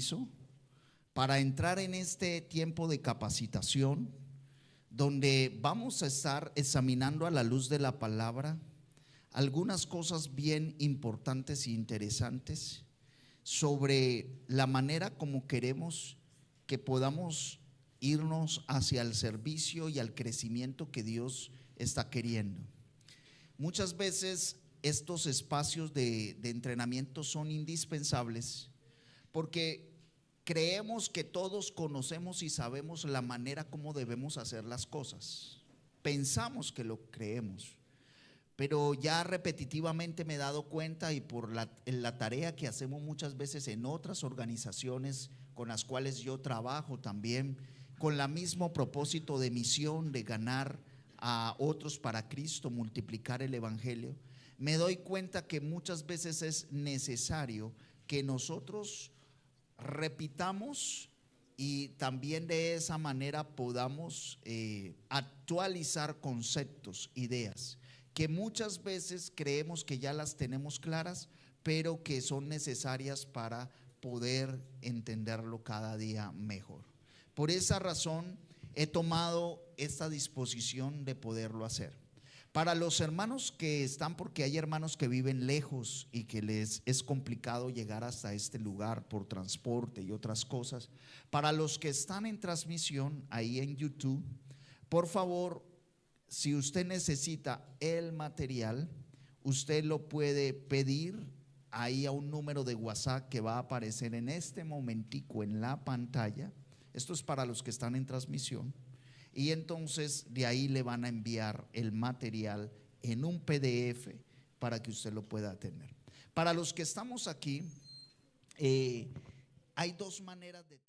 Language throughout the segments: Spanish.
permiso para entrar en este tiempo de capacitación, donde vamos a estar examinando a la luz de la palabra algunas cosas bien importantes e interesantes sobre la manera como queremos que podamos irnos hacia el servicio y al crecimiento que Dios está queriendo. Muchas veces estos espacios de entrenamiento son indispensables porque creemos que todos conocemos y sabemos la manera como debemos hacer las cosas. Pensamos que lo creemos, pero ya repetitivamente me he dado cuenta, y por la tarea que hacemos muchas veces en otras organizaciones con las cuales yo trabajo también, con el mismo propósito de misión, de ganar a otros para Cristo, multiplicar el evangelio, me doy cuenta que muchas veces es necesario que nosotros repitamos y también de esa manera podamos actualizar conceptos, ideas que muchas veces creemos que ya las tenemos claras, pero que son necesarias para poder entenderlo cada día mejor. Por esa razón he tomado esta disposición de poderlo hacer. Para los hermanos que están, porque hay hermanos que viven lejos y que les es complicado llegar hasta este lugar por transporte y otras cosas, para los que están en transmisión ahí en YouTube, por favor, si usted necesita el material, usted lo puede pedir ahí a un número de WhatsApp que va a aparecer en este momentico en la pantalla. Esto es para los que están en transmisión. Y entonces de ahí le van a enviar el material en un PDF para que usted lo pueda tener. Para los que estamos aquí, hay dos maneras de…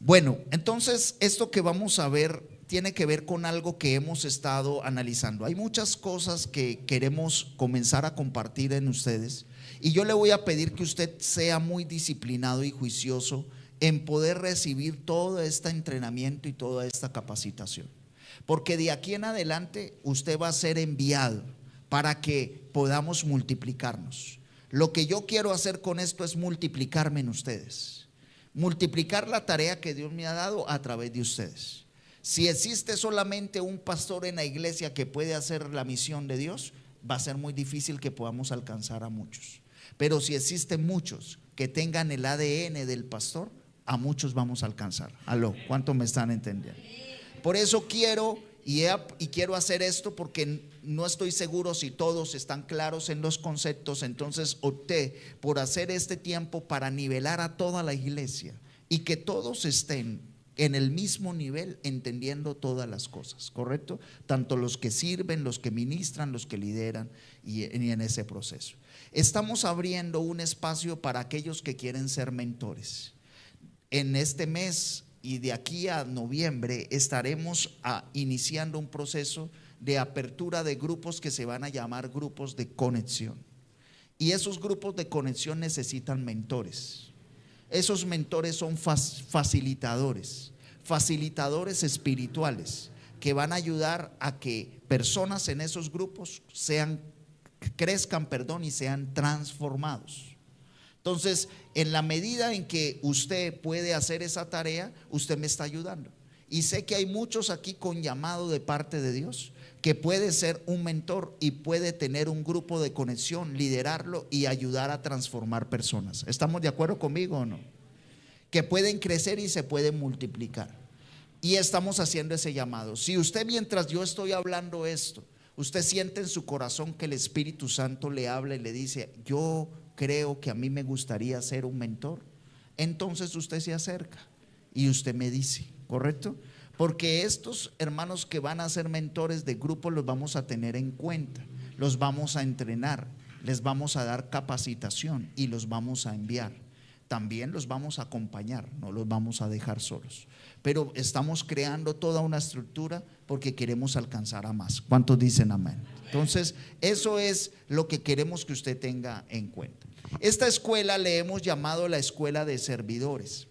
Bueno, entonces esto que vamos a ver tiene que ver con algo que hemos estado analizando. Hay muchas cosas que queremos comenzar a compartir en ustedes, y yo le voy a pedir que usted sea muy disciplinado y juicioso en poder recibir todo este entrenamiento y toda esta capacitación, porque de aquí en adelante usted va a ser enviado para que podamos multiplicarnos. Lo que yo quiero hacer con esto es multiplicarme en ustedes, multiplicar la tarea que Dios me ha dado a través de ustedes. Si existe solamente un pastor en la iglesia que puede hacer la misión de Dios, va a ser muy difícil que podamos alcanzar a muchos. Pero si existen muchos que tengan el ADN del pastor, a muchos vamos a alcanzar. Aló, ¿cuánto me están entendiendo? Por eso quiero quiero hacer esto, porque no estoy seguro si todos están claros en los conceptos. Entonces opté por hacer este tiempo para nivelar a toda la iglesia y que todos estén en el mismo nivel, entendiendo todas las cosas, ¿correcto? Tanto los que sirven, los que ministran, los que lideran y en ese proceso. Estamos abriendo un espacio para aquellos que quieren ser mentores. En este mes y de aquí a noviembre estaremos iniciando un proceso de apertura de grupos que se van a llamar grupos de conexión. Y esos grupos de conexión necesitan mentores. Esos mentores son facilitadores espirituales que van a ayudar a que personas en esos grupos crezcan y sean transformados. Entonces, en la medida en que usted puede hacer esa tarea, usted me está ayudando. Y sé que hay muchos aquí con llamado de parte de Dios que puede ser un mentor y puede tener un grupo de conexión, liderarlo y ayudar a transformar personas. ¿Estamos de acuerdo conmigo o no? Que pueden crecer y se pueden multiplicar. Y estamos haciendo ese llamado. Si usted, mientras yo estoy hablando esto, usted siente en su corazón que el Espíritu Santo le habla y le dice: yo creo que a mí me gustaría ser un mentor, entonces usted se acerca y usted me dice, ¿correcto? Porque estos hermanos que van a ser mentores de grupo los vamos a tener en cuenta, los vamos a entrenar, les vamos a dar capacitación y los vamos a enviar. También los vamos a acompañar, no los vamos a dejar solos. Pero estamos creando toda una estructura porque queremos alcanzar a más. ¿Cuántos dicen amén? Entonces, eso es lo que queremos que usted tenga en cuenta. Esta escuela le hemos llamado la escuela de servidores.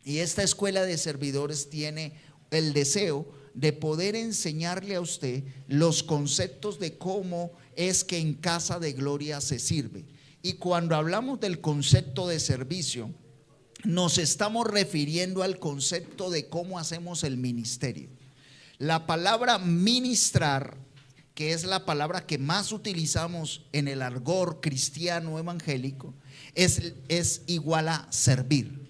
Y esta escuela de servidores tiene el deseo de poder enseñarle a usted los conceptos de cómo es que en Casa de Gloria se sirve. Y cuando hablamos del concepto de servicio, nos estamos refiriendo al concepto de cómo hacemos el ministerio. La palabra ministrar, que es la palabra que más utilizamos en el argot cristiano evangélico, es igual a servir.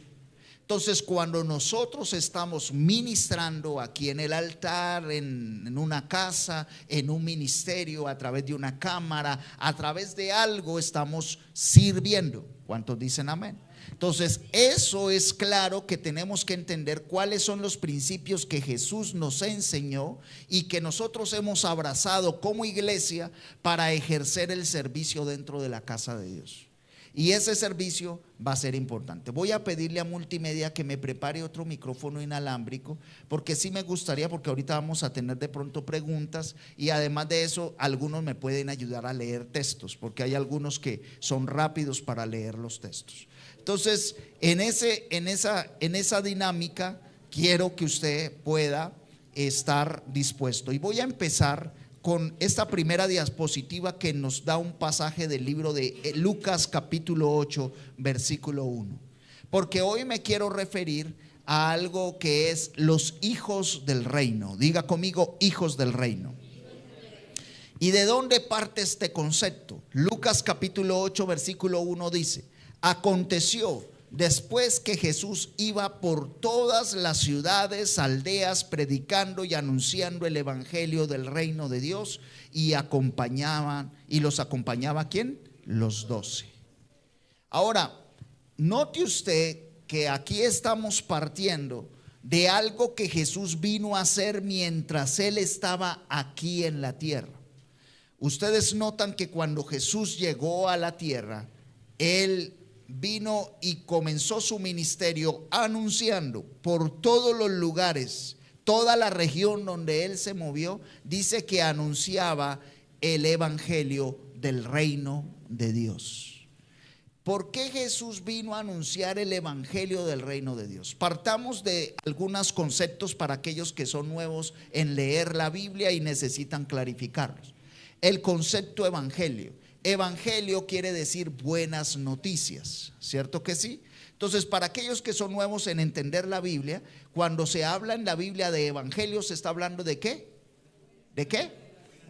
Entonces, cuando nosotros estamos ministrando aquí en el altar, en una casa, en un ministerio, a través de una cámara, a través de algo, estamos sirviendo. ¿Cuántos dicen amén? Entonces, eso es claro que tenemos que entender cuáles son los principios que Jesús nos enseñó y que nosotros hemos abrazado como iglesia para ejercer el servicio dentro de la casa de Dios. Y ese servicio va a ser importante. Voy a pedirle a Multimedia que me prepare otro micrófono inalámbrico, porque sí me gustaría, porque ahorita vamos a tener de pronto preguntas, y además de eso algunos me pueden ayudar a leer textos, porque hay algunos que son rápidos para leer los textos. Entonces, en esa dinámica quiero que usted pueda estar dispuesto. Y voy a empezar con esta primera diapositiva que nos da un pasaje del libro de Lucas capítulo 8 versículo 1, porque hoy me quiero referir a algo que es los hijos del reino. Diga conmigo, hijos del reino. ¿Y de dónde parte este concepto? Lucas capítulo 8 versículo 1 dice: aconteció después que Jesús iba por todas las ciudades, aldeas, predicando y anunciando el evangelio del reino de Dios, y los acompañaba ¿quién? Los 12. Ahora, note usted que aquí estamos partiendo de algo que Jesús vino a hacer mientras él estaba aquí en la tierra. Ustedes notan que cuando Jesús llegó a la tierra, él vino y comenzó su ministerio anunciando por todos los lugares, toda la región donde él se movió. Dice que anunciaba el evangelio del reino de Dios. ¿Por qué Jesús vino a anunciar el evangelio del reino de Dios? Partamos de algunos conceptos para aquellos que son nuevos en leer la Biblia y necesitan clarificarlos. El concepto evangelio. Evangelio quiere decir buenas noticias, ¿cierto que sí? Entonces, para aquellos que son nuevos en entender la Biblia, cuando se habla en la Biblia de evangelio, se está hablando ¿de qué? ¿De qué?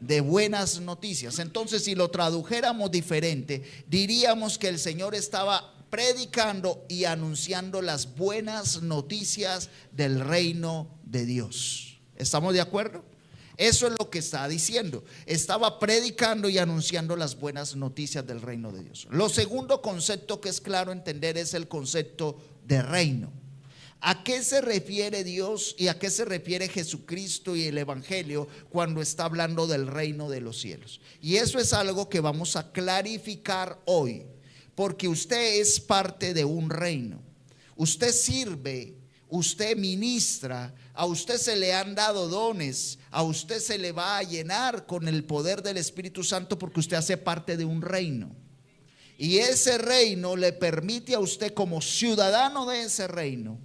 De buenas noticias. Entonces, si lo tradujéramos diferente, diríamos que el Señor estaba predicando y anunciando las buenas noticias del reino de Dios. ¿Estamos de acuerdo? Eso es lo que está diciendo. Estaba predicando y anunciando las buenas noticias del reino de Dios. Lo segundo concepto que es claro entender es el concepto de reino. ¿A qué se refiere Dios y a qué se refiere Jesucristo y el evangelio cuando está hablando del reino de los cielos? Y eso es algo que vamos a clarificar hoy, porque usted es parte de un reino. Usted sirve, usted ministra, a usted se le han dado dones, a usted se le va a llenar con el poder del Espíritu Santo, porque usted hace parte de un reino. Y ese reino le permite a usted, como ciudadano de ese reino,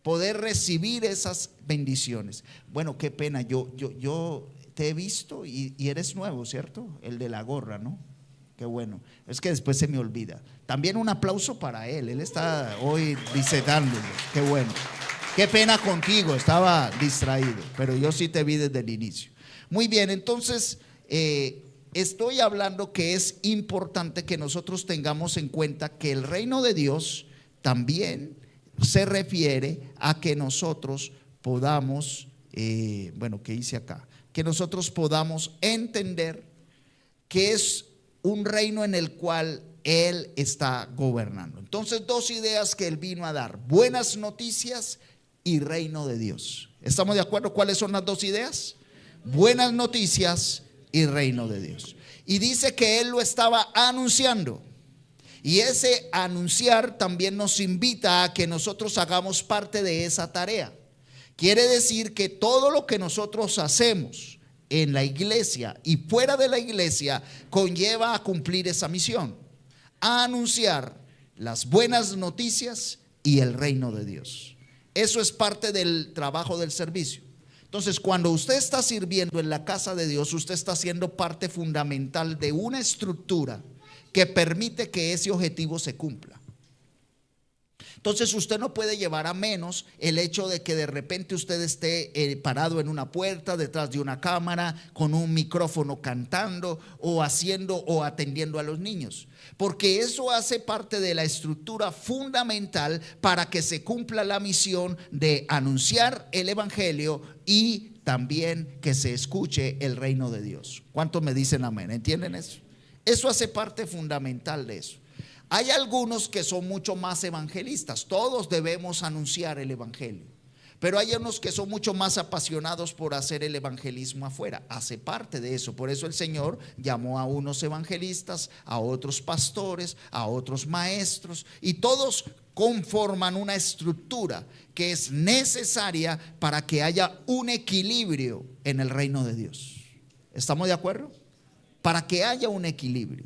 poder recibir esas bendiciones. Bueno, qué pena, yo te he visto y eres nuevo, ¿cierto? El de la gorra, ¿no? Qué bueno, es que después se me olvida. También un aplauso para él está hoy disetándolo, qué bueno. Qué pena contigo, estaba distraído, pero yo sí te vi desde el inicio. Muy bien, entonces estoy hablando que es importante que nosotros tengamos en cuenta que el reino de Dios también se refiere a que nosotros podamos, ¿qué hice acá? Que nosotros podamos entender que es un reino en el cual Él está gobernando. Entonces, dos ideas que Él vino a dar: buenas noticias y reino de Dios. ¿Estamos de acuerdo? ¿Cuáles son las dos ideas? Buenas noticias y reino de Dios. Y dice que Él lo estaba anunciando. Y ese anunciar también nos invita a que nosotros hagamos parte de esa tarea. Quiere decir que todo lo que nosotros hacemos en la iglesia y fuera de la iglesia conlleva a cumplir esa misión: a anunciar las buenas noticias y el reino de Dios. Eso es parte del trabajo del servicio. Entonces, cuando usted está sirviendo en la casa de Dios, usted está siendo parte fundamental de una estructura que permite que ese objetivo se cumpla. Entonces usted no puede llevar a menos el hecho de que de repente usted esté parado en una puerta, detrás de una cámara, con un micrófono cantando o haciendo o atendiendo a los niños. Porque eso hace parte de la estructura fundamental para que se cumpla la misión de anunciar el evangelio y también que se escuche el reino de Dios. ¿Cuántos me dicen amén? ¿Entienden eso? Eso hace parte fundamental de eso. Hay algunos que son mucho más evangelistas. Todos debemos anunciar el evangelio, pero hay unos que son mucho más apasionados por hacer el evangelismo afuera. Hace parte de eso. Por eso el Señor llamó a unos evangelistas, a otros pastores, a otros maestros, y todos conforman una estructura que es necesaria para que haya un equilibrio en el reino de Dios. ¿Estamos de acuerdo? Para que haya un equilibrio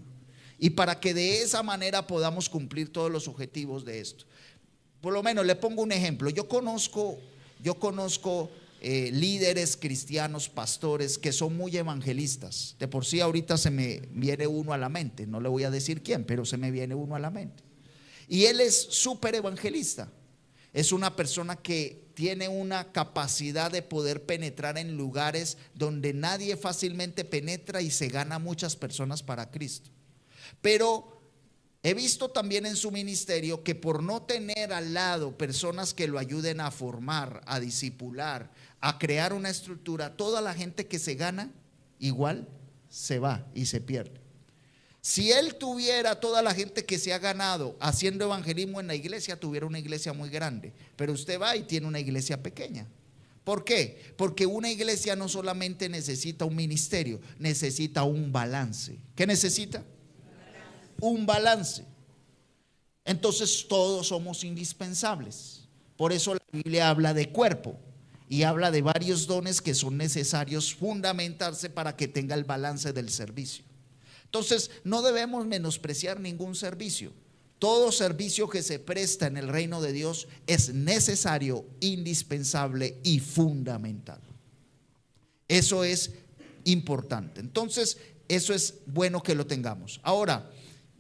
y para que de esa manera podamos cumplir todos los objetivos de esto. Por lo menos le pongo un ejemplo. Yo conozco líderes cristianos, pastores que son muy evangelistas. De por sí ahorita se me viene uno a la mente. No le voy a decir quién, pero se me viene uno a la mente. Y él es súper evangelista. Es una persona que tiene una capacidad de poder penetrar en lugares donde nadie fácilmente penetra y se gana muchas personas para Cristo. Pero he visto también en su ministerio que por no tener al lado personas que lo ayuden a formar, a discipular, a crear una estructura, toda la gente que se gana igual se va y se pierde. Si él tuviera toda la gente que se ha ganado haciendo evangelismo en la iglesia, tuviera una iglesia muy grande. Pero usted va y tiene una iglesia pequeña. ¿Por qué? Porque una iglesia no solamente necesita un ministerio, necesita un balance. ¿Qué necesita? Un balance. Entonces todos somos indispensables. Por eso la Biblia habla de cuerpo y habla de varios dones que son necesarios fundamentarse para que tenga el balance del servicio. Entonces no debemos menospreciar ningún servicio. Todo servicio que se presta en el reino de Dios es necesario, indispensable y fundamental. Eso es importante. Entonces eso es bueno que lo tengamos. Ahora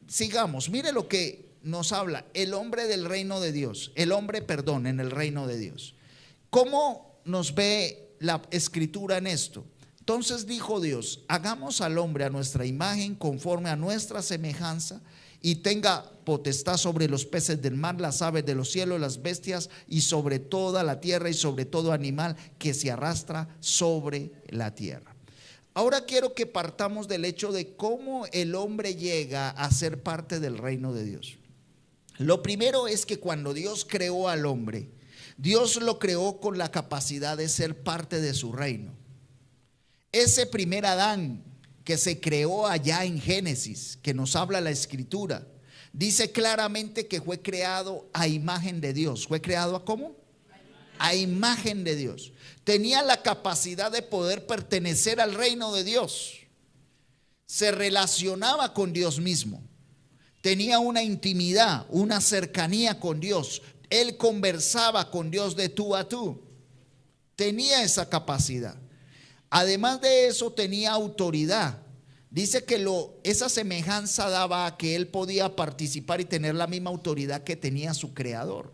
sigamos, mire lo que nos habla el hombre del reino de Dios, en el reino de Dios. ¿Cómo nos ve la escritura en esto? Entonces dijo Dios: hagamos al hombre a nuestra imagen, conforme a nuestra semejanza, y tenga potestad sobre los peces del mar, las aves de los cielos, las bestias, y sobre toda la tierra, y sobre todo animal que se arrastra sobre la tierra. Ahora quiero que partamos del hecho de cómo el hombre llega a ser parte del reino de Dios. Lo primero es que cuando Dios creó al hombre, Dios lo creó con la capacidad de ser parte de su reino. Ese primer Adán que se creó allá en Génesis, que nos habla la escritura, dice claramente que fue creado a imagen de Dios. ¿Fue creado a cómo? A imagen de Dios. Tenía la capacidad de poder pertenecer al reino de Dios. Se relacionaba con Dios mismo. Tenía una intimidad, una cercanía con Dios. Él conversaba con Dios de tú a tú. Tenía esa capacidad. Además de eso, tenía autoridad. Dice que esa semejanza daba a que él podía participar y tener la misma autoridad que tenía su creador.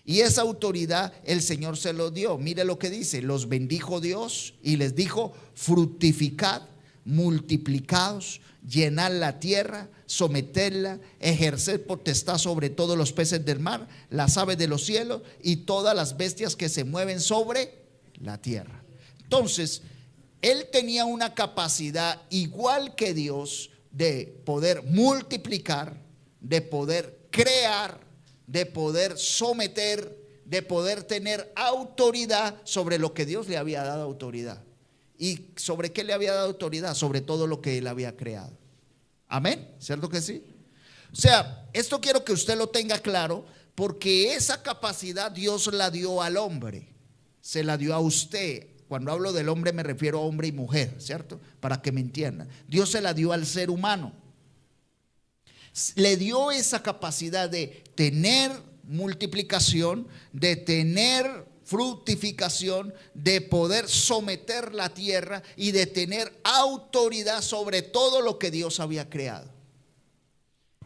Y esa autoridad el Señor se lo dio. Mire lo que dice: los bendijo Dios y les dijo: fructificad, multiplicaos, llenad la tierra, sometedla, ejerced potestad sobre todos los peces del mar, las aves de los cielos y todas las bestias que se mueven sobre la tierra. Entonces, él tenía una capacidad igual que Dios de poder multiplicar, de poder crear, de poder someter, de poder tener autoridad sobre lo que Dios le había dado autoridad. ¿Y sobre qué le había dado autoridad? Sobre todo lo que él había creado. Amén, ¿cierto que sí? O sea, esto quiero que usted lo tenga claro, porque esa capacidad Dios la dio al hombre, se la dio a usted. Cuando hablo del hombre me refiero a hombre y mujer, ¿cierto? Para que me entiendan. Dios se la dio al ser humano. Le dio esa capacidad de tener multiplicación, de tener fructificación, de poder someter la tierra y de tener autoridad sobre todo lo que Dios había creado.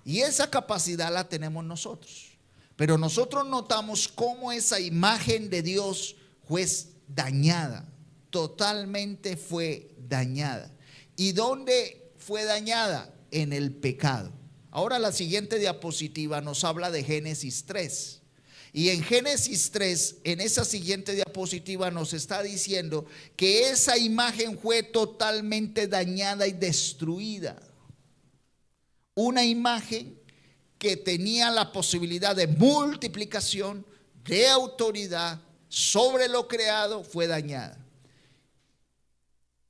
Y esa capacidad la tenemos nosotros. Pero nosotros notamos cómo esa imagen de Dios fue dañada, totalmente fue dañada. ¿Y dónde fue dañada? En el pecado. Ahora la siguiente diapositiva nos habla de Génesis 3. Y en Génesis 3, en esa siguiente diapositiva nos está diciendo que esa imagen fue totalmente dañada y destruida. Una imagen que tenía la posibilidad de multiplicación, de autoridad sobre lo creado, fue dañada.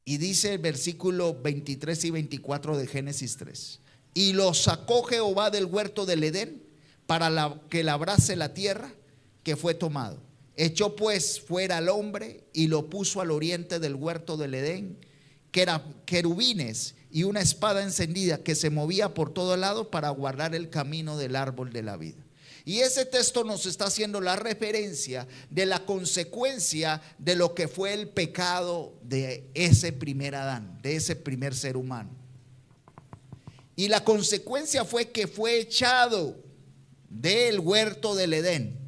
Y dice el versículo 23 y 24 de Génesis 3: y lo sacó Jehová del huerto del Edén para que labrase la tierra, que fue tomado. Echó pues fuera al hombre y lo puso al oriente del huerto del Edén, que era querubines y una espada encendida que se movía por todo lado para guardar el camino del árbol de la vida. Y ese texto nos está haciendo la referencia de la consecuencia de lo que fue el pecado de ese primer Adán, de ese primer ser humano. Y la consecuencia fue que fue echado del huerto del Edén,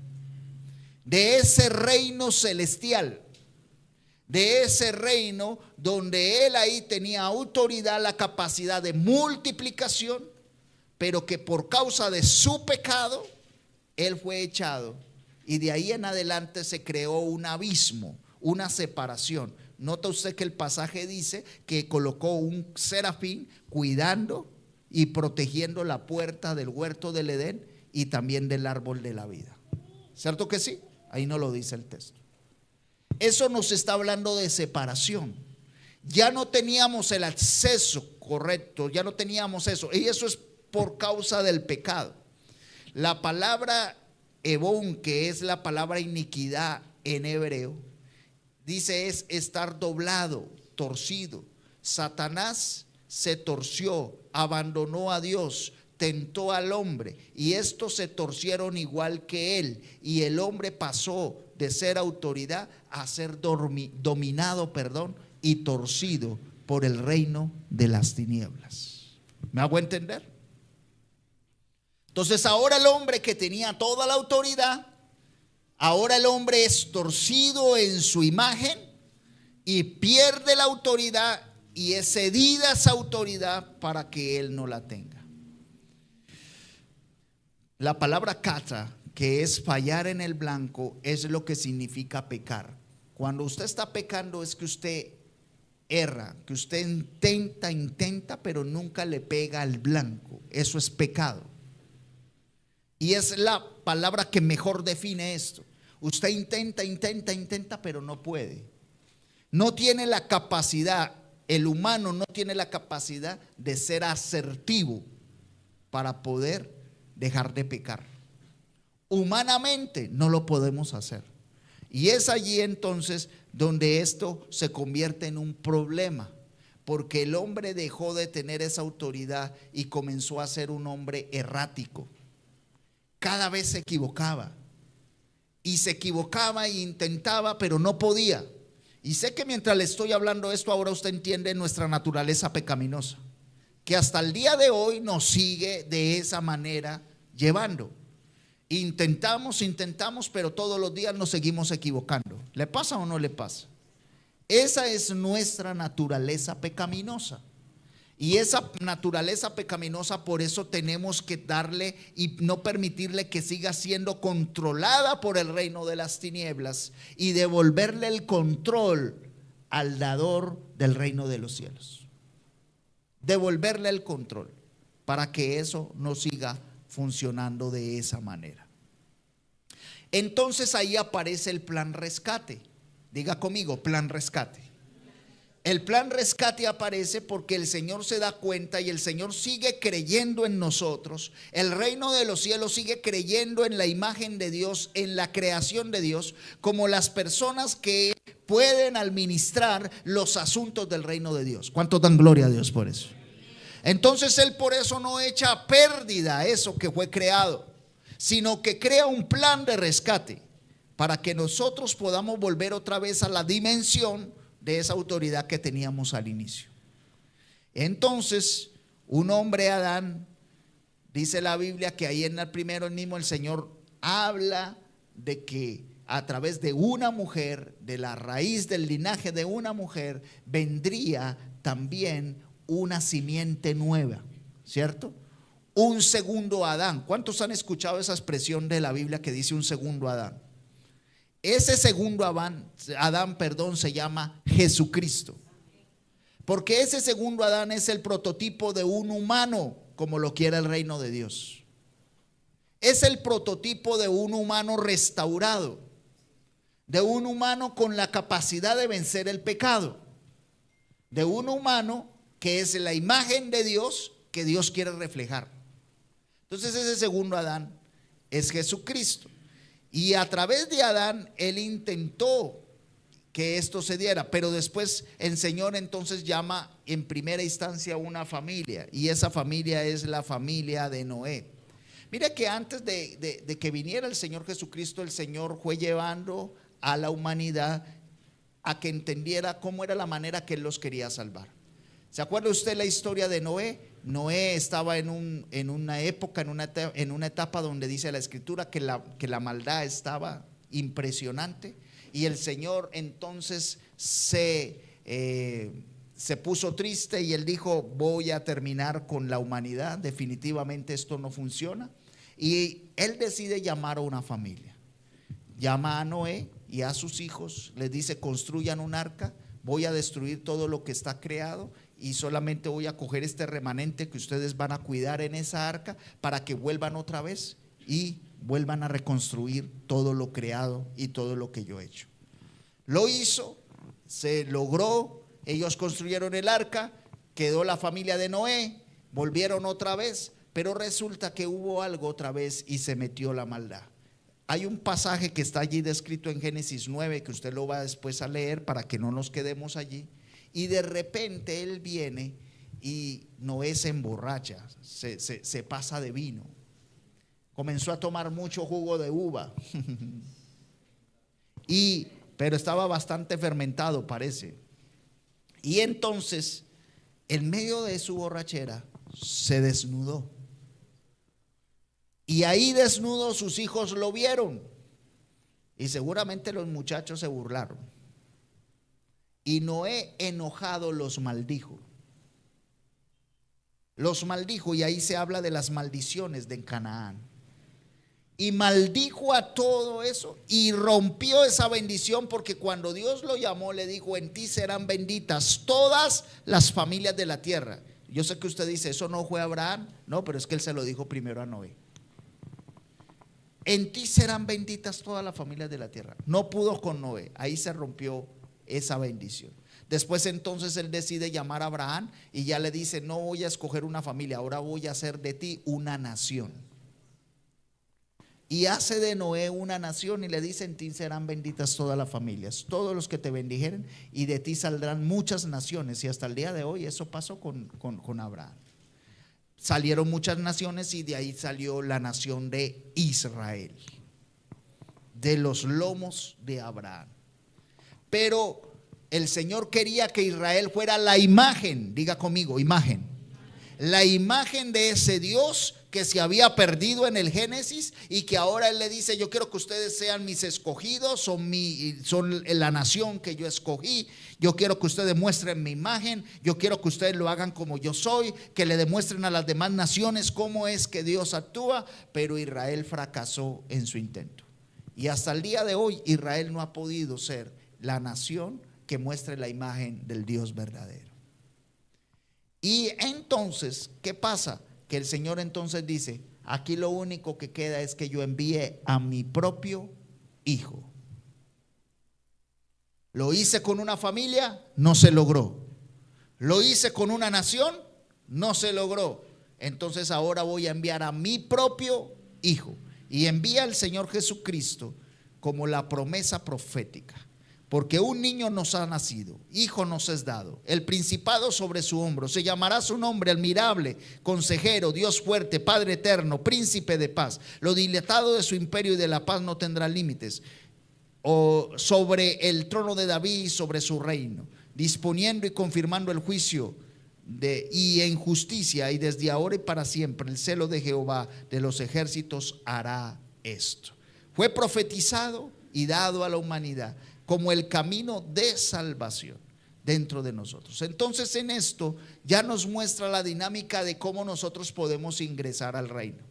de ese reino celestial, de ese reino donde él ahí tenía autoridad, la capacidad de multiplicación, pero que por causa de su pecado él fue echado, y de ahí en adelante se creó un abismo, una separación. Nota usted que el pasaje dice que colocó un serafín cuidando y protegiendo la puerta del huerto del Edén y también del árbol de la vida. ¿Cierto que sí? Ahí no lo dice el texto. Eso nos está hablando de separación. Ya no teníamos el acceso correcto, ya no teníamos eso, y eso es por causa del pecado. La palabra ebón, que es la palabra iniquidad en hebreo, dice es estar doblado, torcido. Satanás se torció, abandonó a Dios, tentó al hombre, y estos se torcieron igual que él, y el hombre pasó de ser autoridad a ser dominado, y torcido por el reino de las tinieblas. ¿Me hago entender? Entonces ahora el hombre que tenía toda la autoridad, ahora el hombre es torcido en su imagen y pierde la autoridad, y es cedida esa autoridad para que él no la tenga. La palabra kata, que es fallar en el blanco, es lo que significa pecar. Cuando usted está pecando es que usted erra, que usted intenta, pero nunca le pega al blanco. Eso es pecado. Y es la palabra que mejor define esto. Usted intenta, pero no puede. No tiene la capacidad, el humano no tiene la capacidad de ser asertivo para poder dejar de pecar. Humanamente no lo podemos hacer. Y es allí entonces donde esto se convierte en un problema, porque el hombre dejó de tener esa autoridad y comenzó a ser un hombre errático. Cada vez se equivocaba e intentaba, pero no podía. Y sé que mientras le estoy hablando esto, ahora usted entiende nuestra naturaleza pecaminosa, que hasta el día de hoy nos sigue de esa manera llevando. Intentamos, pero todos los días nos seguimos equivocando. ¿Le pasa o no le pasa? Esa es nuestra naturaleza pecaminosa. Y esa naturaleza pecaminosa, por eso tenemos que darle y no permitirle que siga siendo controlada por el reino de las tinieblas, y devolverle el control al dador del reino de los cielos. Devolverle el control para que eso no siga funcionando de esa manera. Entonces ahí aparece el plan rescate. Diga conmigo, plan rescate. El plan rescate aparece porque el Señor se da cuenta y el Señor sigue creyendo en nosotros. El reino de los cielos sigue creyendo en la imagen de Dios, en la creación de Dios, como las personas que pueden administrar los asuntos del reino de Dios. ¿Cuántos dan gloria a Dios por eso? Entonces Él por eso no echa a pérdida eso que fue creado, sino que crea un plan de rescate para que nosotros podamos volver otra vez a la dimensión de esa autoridad que teníamos al inicio. Entonces, un hombre, Adán, dice la Biblia que ahí en el primero mismo el Señor habla de que a través de una mujer, de la raíz del linaje de una mujer, vendría también una simiente nueva, ¿cierto? Un segundo Adán. ¿Cuántos han escuchado esa expresión de la Biblia que dice un segundo Adán? Ese segundo Adán, se llama Jesucristo. Porque ese segundo Adán es el prototipo de un humano, como lo quiere el reino de Dios. Es el prototipo de un humano restaurado, de un humano con la capacidad de vencer el pecado, de un humano que es la imagen de Dios que Dios quiere reflejar. Entonces ese segundo Adán es Jesucristo. Y a través de Adán él intentó que esto se diera, pero después el Señor entonces llama en primera instancia una familia, y esa familia es la familia de Noé. Mira que antes de que viniera el Señor Jesucristo, el Señor fue llevando a la humanidad a que entendiera cómo era la manera que Él los quería salvar. ¿Se acuerda usted la historia de Noé? Noé estaba en una época, en una etapa donde dice la Escritura que la maldad estaba impresionante, y el Señor entonces se puso triste y Él dijo: voy a terminar con la humanidad, definitivamente esto no funciona. Y Él decide llamar a una familia, llama a Noé y a sus hijos, les dice: construyan un arca, voy a destruir todo lo que está creado y solamente voy a coger este remanente que ustedes van a cuidar en esa arca para que vuelvan otra vez y vuelvan a reconstruir todo lo creado y todo lo que yo he hecho. Lo hizo, se logró, ellos construyeron el arca, quedó la familia de Noé, volvieron otra vez, pero resulta que hubo algo otra vez y se metió la maldad. Hay un pasaje que está allí descrito en Génesis 9 que usted lo va después a leer para que no nos quedemos allí, y de repente él viene y Noé se emborracha, se pasa de vino, comenzó a tomar mucho jugo de uva pero estaba bastante fermentado, parece. Y entonces, en medio de su borrachera, se desnudó. Y ahí desnudo sus hijos lo vieron. Y seguramente los muchachos se burlaron. Y Noé, enojado, los maldijo. Los maldijo, y ahí se habla de las maldiciones de Canaán. Y maldijo a todo eso y rompió esa bendición, porque cuando Dios lo llamó le dijo: en ti serán benditas todas las familias de la tierra. Yo sé que usted dice: eso no fue Abraham. No, pero es que él se lo dijo primero a Noé. En ti serán benditas todas las familias de la tierra. No pudo con Noé, ahí se rompió esa bendición. Después entonces él decide llamar a Abraham y ya le dice: no voy a escoger una familia, ahora voy a hacer de ti una nación. Y hace de Noé una nación y le dice: en ti serán benditas todas las familias, todos los que te bendijeren, y de ti saldrán muchas naciones. Y hasta el día de hoy eso pasó con Abraham. Salieron muchas naciones y de ahí salió la nación de Israel, de los lomos de Abraham. Pero el Señor quería que Israel fuera la imagen, diga conmigo, imagen. La imagen de ese Dios que se había perdido en el Génesis, y que ahora Él le dice: yo quiero que ustedes sean mis escogidos, son la nación que yo escogí, yo quiero que ustedes muestren mi imagen, yo quiero que ustedes lo hagan como yo soy, que le demuestren a las demás naciones cómo es que Dios actúa. Pero Israel fracasó en su intento, y hasta el día de hoy Israel no ha podido ser la nación que muestre la imagen del Dios verdadero. Y entonces, ¿qué pasa? Que el Señor entonces dice: aquí lo único que queda es que yo envíe a mi propio hijo. Lo hice con una familia, no se logró. Lo hice con una nación, no se logró. Entonces ahora voy a enviar a mi propio hijo. Y envía al Señor Jesucristo como la promesa profética. Porque un niño nos ha nacido, hijo nos es dado, el principado sobre su hombro, se llamará su nombre admirable, consejero, Dios fuerte, Padre eterno, príncipe de paz. Lo dilatado de su imperio y de la paz no tendrá límites, o sobre el trono de David y sobre su reino, disponiendo y confirmando el juicio y en justicia, y desde ahora y para siempre el celo de Jehová de los ejércitos hará esto. Fue profetizado y dado a la humanidad como el camino de salvación dentro de nosotros. Entonces en esto ya nos muestra la dinámica de cómo nosotros podemos ingresar al reino.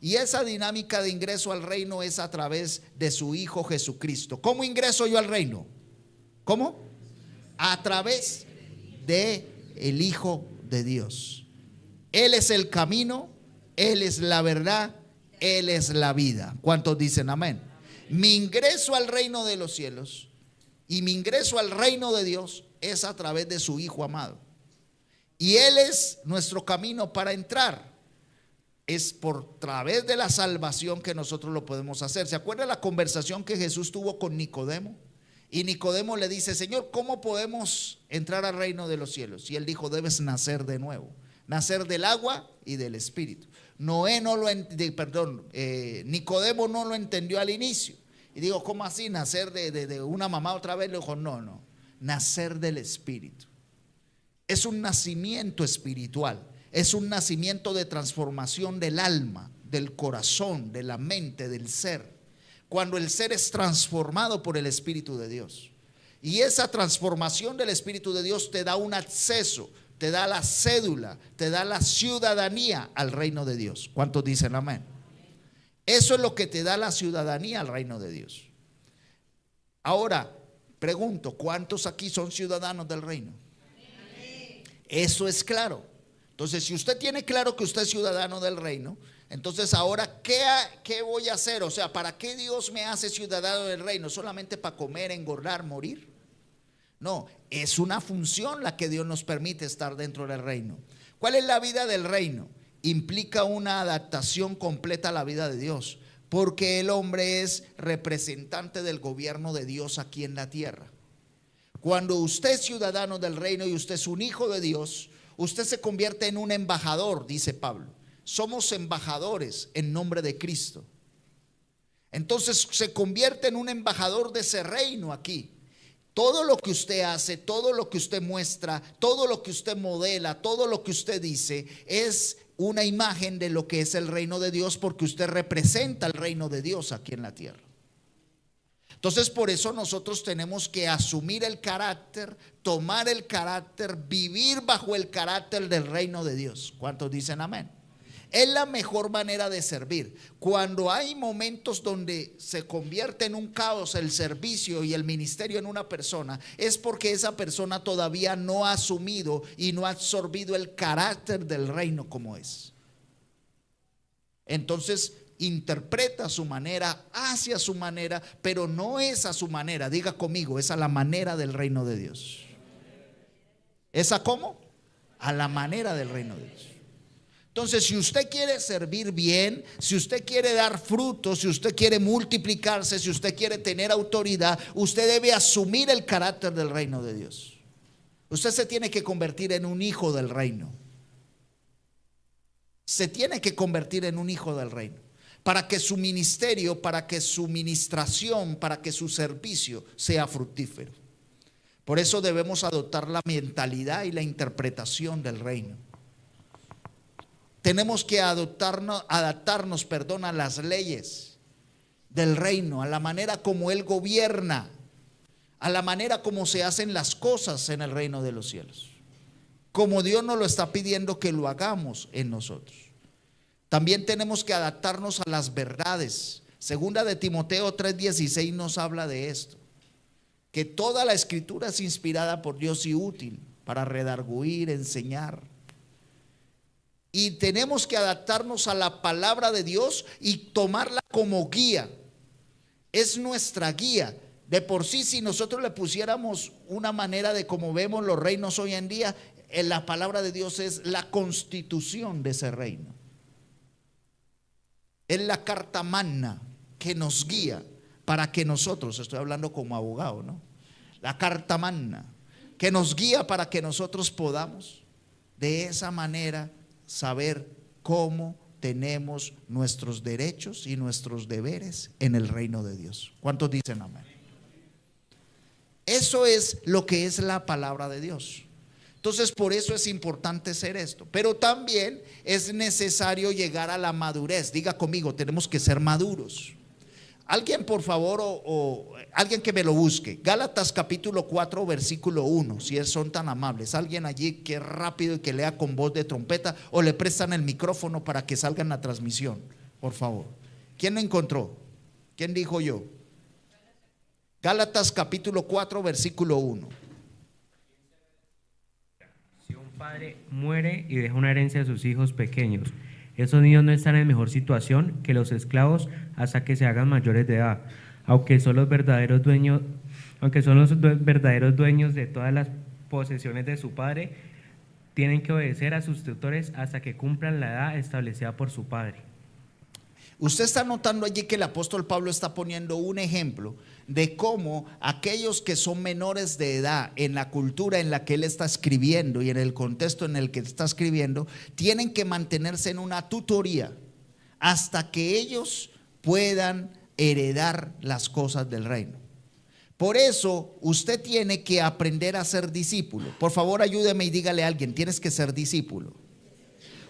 Y esa dinámica de ingreso al reino es a través de su Hijo Jesucristo. ¿Cómo ingreso yo al reino? ¿Cómo? A través de el Hijo de Dios. Él es el camino, Él es la verdad, Él es la vida. ¿Cuántos dicen amén? Mi ingreso al reino de los cielos y mi ingreso al reino de Dios es a través de su Hijo amado. Y Él es nuestro camino para entrar. Es por través de la salvación que nosotros lo podemos hacer. ¿Se acuerda la conversación que Jesús tuvo con Nicodemo? Y Nicodemo le dice: Señor, ¿cómo podemos entrar al reino de los cielos? Y él dijo: debes nacer de nuevo, nacer del agua y del Espíritu. Nicodemo no lo entendió al inicio. Y digo: ¿cómo así? ¿Nacer de una mamá otra vez? Le dijo: no, nacer del Espíritu. Es un nacimiento espiritual. Es un nacimiento de transformación del alma, del corazón, de la mente, del ser. Cuando el ser es transformado por el Espíritu de Dios. Y esa transformación del Espíritu de Dios te da un acceso, te da la cédula, te da la ciudadanía al reino de Dios. ¿Cuántos dicen amén? Eso es lo que te da la ciudadanía al reino de Dios. Ahora, pregunto, ¿cuántos aquí son ciudadanos del reino? Eso es claro. Entonces, si usted tiene claro que usted es ciudadano del reino, entonces ahora, ¿qué voy a hacer? O sea, ¿para qué Dios me hace ciudadano del reino? ¿Solamente para comer, engordar, morir? No, es una función la que Dios nos permite estar dentro del reino. ¿Cuál es la vida del reino? Implica una adaptación completa a la vida de Dios, porque el hombre es representante del gobierno de Dios aquí en la tierra. Cuando usted es ciudadano del reino y usted es un hijo de Dios, usted se convierte en un embajador, dice Pablo. Somos embajadores en nombre de Cristo. Entonces se convierte en un embajador de ese reino aquí. Todo lo que usted hace, todo lo que usted muestra, todo lo que usted modela, todo lo que usted dice es una imagen de lo que es el reino de Dios, porque usted representa el reino de Dios aquí en la tierra. Entonces, por eso nosotros tenemos que asumir el carácter, tomar el carácter, vivir bajo el carácter del reino de Dios. ¿Cuántos dicen amén? Es la mejor manera de servir. Cuando hay momentos donde se convierte en un caos el servicio y el ministerio en una persona, es porque esa persona todavía no ha asumido y no ha absorbido el carácter del reino como es. Entonces interpreta a su manera, hacia su manera, pero no es a su manera. Diga conmigo, es a la manera del reino de Dios. ¿Es a cómo? A la manera del reino de Dios. Entonces, si usted quiere servir bien, si usted quiere dar frutos, si usted quiere multiplicarse, si usted quiere tener autoridad, usted debe asumir el carácter del reino de Dios. Usted se tiene que convertir en un hijo del reino. Se tiene que convertir en un hijo del reino, para que su ministerio, para que su ministración, para que su servicio sea fructífero. Por eso debemos adoptar la mentalidad y la interpretación del reino. Tenemos que adaptarnos, a las leyes del reino, a la manera como Él gobierna, a la manera como se hacen las cosas en el reino de los cielos, como Dios nos lo está pidiendo que lo hagamos en nosotros. También tenemos que adaptarnos a las verdades. Segunda de Timoteo 3:16 nos habla de esto, que toda la escritura es inspirada por Dios y útil para redarguir, enseñar. Y tenemos que adaptarnos a la palabra de Dios y tomarla como guía. Es nuestra guía. De por sí, si nosotros le pusiéramos una manera de cómo vemos los reinos hoy en día, la palabra de Dios es la constitución de ese reino. Es la carta magna que nos guía para que nosotros, estoy hablando como abogado, ¿no? La carta magna que nos guía para que nosotros podamos de esa manera saber cómo tenemos nuestros derechos y nuestros deberes en el reino de Dios. ¿Cuántos dicen amén? Eso es lo que es la palabra de Dios. Entonces, por eso es importante ser esto. Pero también es necesario llegar a la madurez. Diga conmigo, tenemos que ser maduros. Alguien, por favor, o alguien que me lo busque. Gálatas capítulo 4, versículo 1, si son tan amables. Alguien allí que rápido y que lea con voz de trompeta, o le prestan el micrófono para que salga en la transmisión, por favor. ¿Quién lo encontró? ¿Quién dijo yo? Gálatas capítulo 4, versículo 1. Si un padre muere y deja una herencia a sus hijos pequeños, esos niños no están en mejor situación que los esclavos hasta que se hagan mayores de edad, aunque son los verdaderos dueños de todas las posesiones de su padre. Tienen que obedecer a sus tutores hasta que cumplan la edad establecida por su padre. Usted está notando allí que el apóstol Pablo está poniendo un ejemplo de cómo aquellos que son menores de edad en la cultura en la que él está escribiendo y en el contexto en el que está escribiendo, tienen que mantenerse en una tutoría hasta que ellos puedan heredar las cosas del reino. Por eso usted tiene que aprender a ser discípulo. Por favor, ayúdeme y dígale a alguien, tienes que ser discípulo.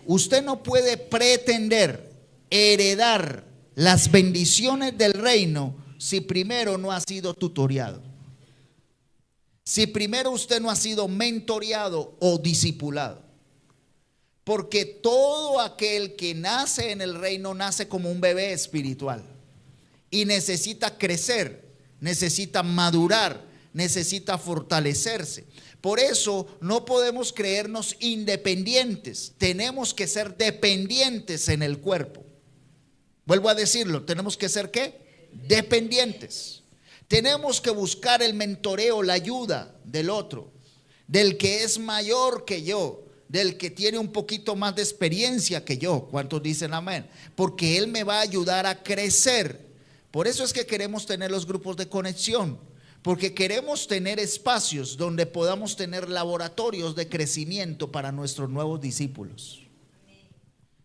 Usted no puede pretender heredar las bendiciones del reino si primero no ha sido tutoreado, si primero usted no ha sido mentoreado o discipulado, porque todo aquel que nace en el reino nace como un bebé espiritual y necesita crecer, necesita madurar, necesita fortalecerse. Por eso no podemos creernos independientes, tenemos que ser dependientes en el cuerpo. Vuelvo a decirlo, tenemos que ser ¿qué? Dependientes. Tenemos que buscar el mentoreo, la ayuda del otro, del que es mayor que yo, del que tiene un poquito más de experiencia que yo. ¿Cuántos dicen amén? Porque él me va a ayudar a crecer. Por eso es que queremos tener los grupos de conexión, porque queremos tener espacios donde podamos tener laboratorios de crecimiento para nuestros nuevos discípulos.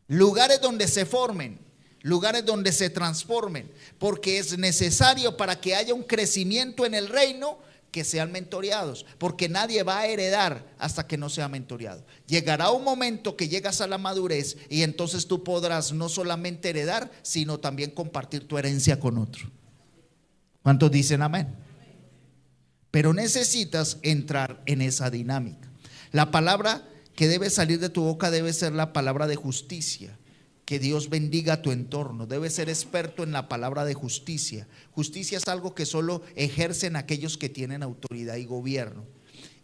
Lugares donde se formen, lugares donde se transformen, porque es necesario para que haya un crecimiento en el reino que sean mentoreados, porque nadie va a heredar hasta que no sea mentoreado. Llegará un momento que llegas a la madurez y entonces tú podrás no solamente heredar, sino también compartir tu herencia con otro. ¿Cuántos dicen amén? Pero necesitas entrar en esa dinámica. La palabra que debe salir de tu boca debe ser la palabra de justicia. Que Dios bendiga tu entorno. Debes ser experto en la palabra de justicia. Justicia es algo que solo ejercen aquellos que tienen autoridad y gobierno.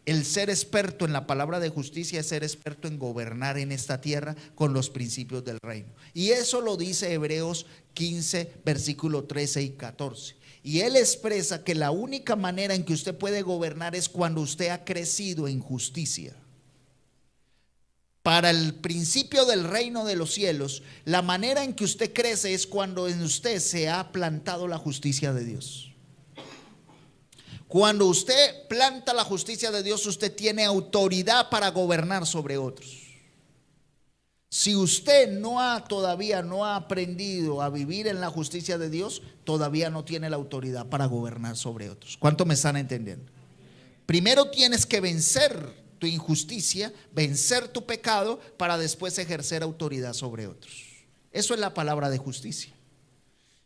El ser experto en la palabra de justicia es ser experto en gobernar en esta tierra con los principios del reino. Y eso lo dice Hebreos 15, versículo 13 y 14. Y él expresa que la única manera en que usted puede gobernar es cuando usted ha crecido en justicia. Para el principio del reino de los cielos, la manera en que usted crece es cuando en usted se ha plantado la justicia de Dios. Cuando usted planta la justicia de Dios, usted tiene autoridad para gobernar sobre otros. Si usted todavía no ha aprendido a vivir en la justicia de Dios, todavía no tiene la autoridad para gobernar sobre otros. ¿Cuánto me están entendiendo? Primero tienes que vencer tu injusticia, vencer tu pecado para después ejercer autoridad sobre otros. Eso es la palabra de justicia.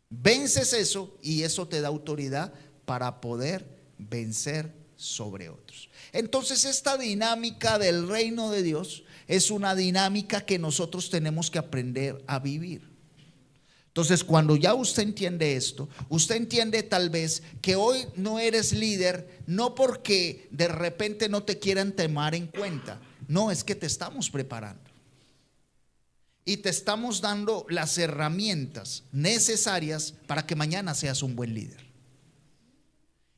Vences eso y eso te da autoridad para poder vencer sobre otros. Entonces esta dinámica del reino de Dios es una dinámica que nosotros tenemos que aprender a vivir. Entonces, cuando ya usted entiende esto, usted entiende tal vez que hoy no eres líder, no porque de repente no te quieran tomar en cuenta, no, es que te estamos preparando y te estamos dando las herramientas necesarias para que mañana seas un buen líder.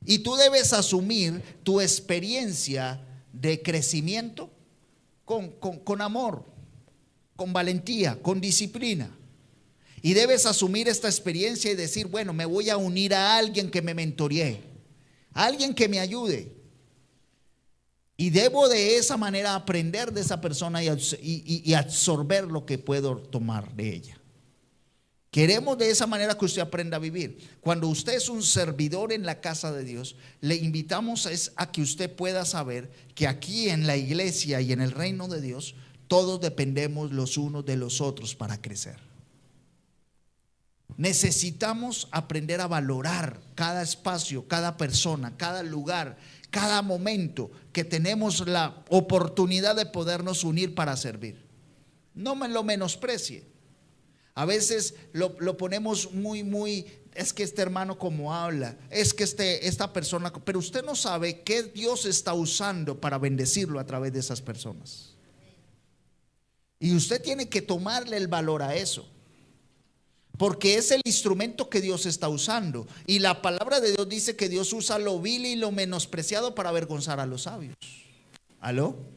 Y tú debes asumir tu experiencia de crecimiento con amor, con valentía, con disciplina. Y debes asumir esta experiencia y decir, bueno, me voy a unir a alguien que me mentoree, a alguien que me ayude. Y debo de esa manera aprender de esa persona y absorber lo que puedo tomar de ella. Queremos de esa manera que usted aprenda a vivir. Cuando usted es un servidor en la casa de Dios, le invitamos a que usted pueda saber que aquí en la iglesia y en el reino de Dios, todos dependemos los unos de los otros para crecer. Necesitamos aprender a valorar cada espacio, cada persona, cada lugar, cada momento que tenemos la oportunidad de podernos unir para servir. No me lo menosprecie. A veces lo ponemos muy, es que este hermano como habla, es que esta persona, pero usted no sabe qué Dios está usando para bendecirlo a través de esas personas. Y usted tiene que tomarle el valor a eso, porque es el instrumento que Dios está usando. Y la palabra de Dios dice que Dios usa lo vil y lo menospreciado para avergonzar a los sabios. ¿Aló?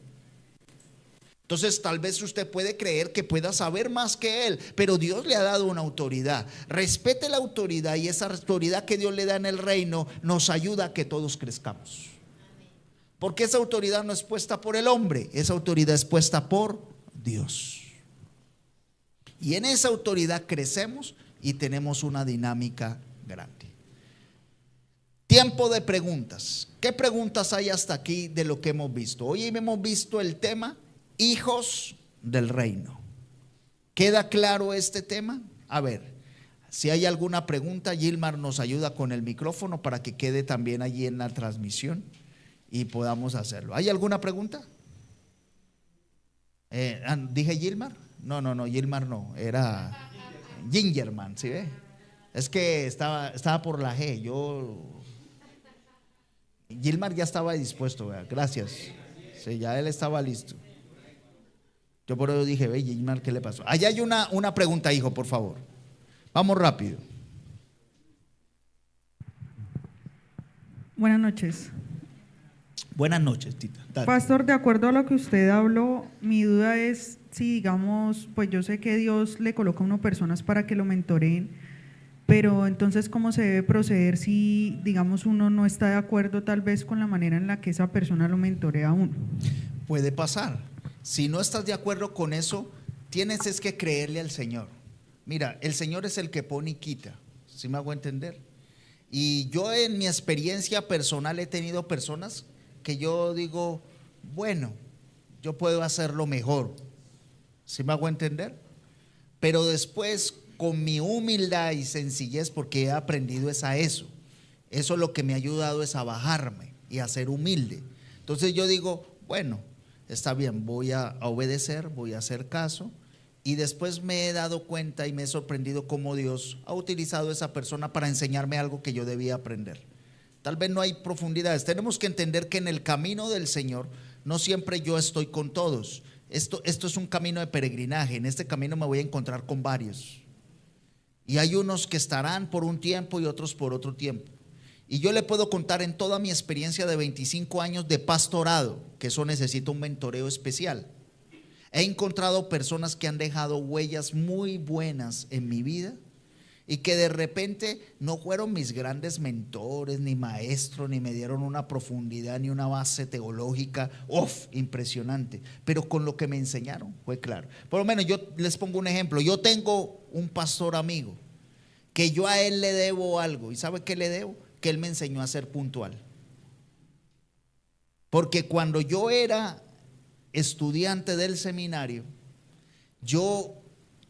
Entonces tal vez usted puede creer que pueda saber más que él, pero Dios le ha dado una autoridad. Respete la autoridad, y esa autoridad que Dios le da en el reino nos ayuda a que todos crezcamos. Porque esa autoridad no es puesta por el hombre, esa autoridad es puesta por Dios. Y en esa autoridad crecemos y tenemos una dinámica grande. Tiempo de preguntas. ¿Qué preguntas hay hasta aquí de lo que hemos visto? Hoy hemos visto el tema hijos del reino. ¿Queda claro este tema? A ver, si hay alguna pregunta, Gilmar nos ayuda con el micrófono para que quede también allí en la transmisión y podamos hacerlo. ¿Hay alguna pregunta? ¿Dije Gilmar? No, Gilmar no, era Gingerman, ¿sí ve? Es que estaba por la G. Gilmar ya estaba dispuesto, ¿verdad? Gracias. Sí, ya él estaba listo. Yo por eso dije, ve Gilmar, ¿qué le pasó? Allá hay una pregunta, hijo, por favor. Vamos rápido. Buenas noches. Buenas noches, Tita. Dale. Pastor, de acuerdo a lo que usted habló, mi duda es si, digamos, pues yo sé que Dios le coloca a uno personas para que lo mentoreen, pero entonces, ¿cómo se debe proceder si, digamos, uno no está de acuerdo tal vez con la manera en la que esa persona lo mentorea a uno? Puede pasar. Si no estás de acuerdo con eso, tienes es que creerle al Señor. Mira, el Señor es el que pone y quita, ¿sí me hago entender? Y yo en mi experiencia personal he tenido personas que yo digo, bueno, yo puedo hacerlo mejor, ¿sí me hago entender? Pero después, con mi humildad y sencillez, porque he aprendido es a eso lo que me ha ayudado es a bajarme y a ser humilde. Entonces yo digo, bueno, está bien, voy a obedecer, voy a hacer caso. Y después me he dado cuenta y me he sorprendido cómo Dios ha utilizado a esa persona para enseñarme algo que yo debía aprender. Tal vez no hay profundidades. Tenemos que entender que en el camino del Señor no siempre yo estoy con todos. Esto es un camino de peregrinaje. En este camino me voy a encontrar con varios. Y hay unos que estarán por un tiempo y otros por otro tiempo. Y yo le puedo contar en toda mi experiencia de 25 años de pastorado, que eso necesita un mentoreo especial. He encontrado personas que han dejado huellas muy buenas en mi vida y que de repente no fueron mis grandes mentores, ni maestros, ni me dieron una profundidad, ni una base teológica, impresionante, pero con lo que me enseñaron fue claro. Por lo menos yo les pongo un ejemplo. Yo tengo un pastor amigo que yo a él le debo algo. ¿Y sabe qué le debo? Que él me enseñó a ser puntual. Porque cuando yo era estudiante del seminario, yo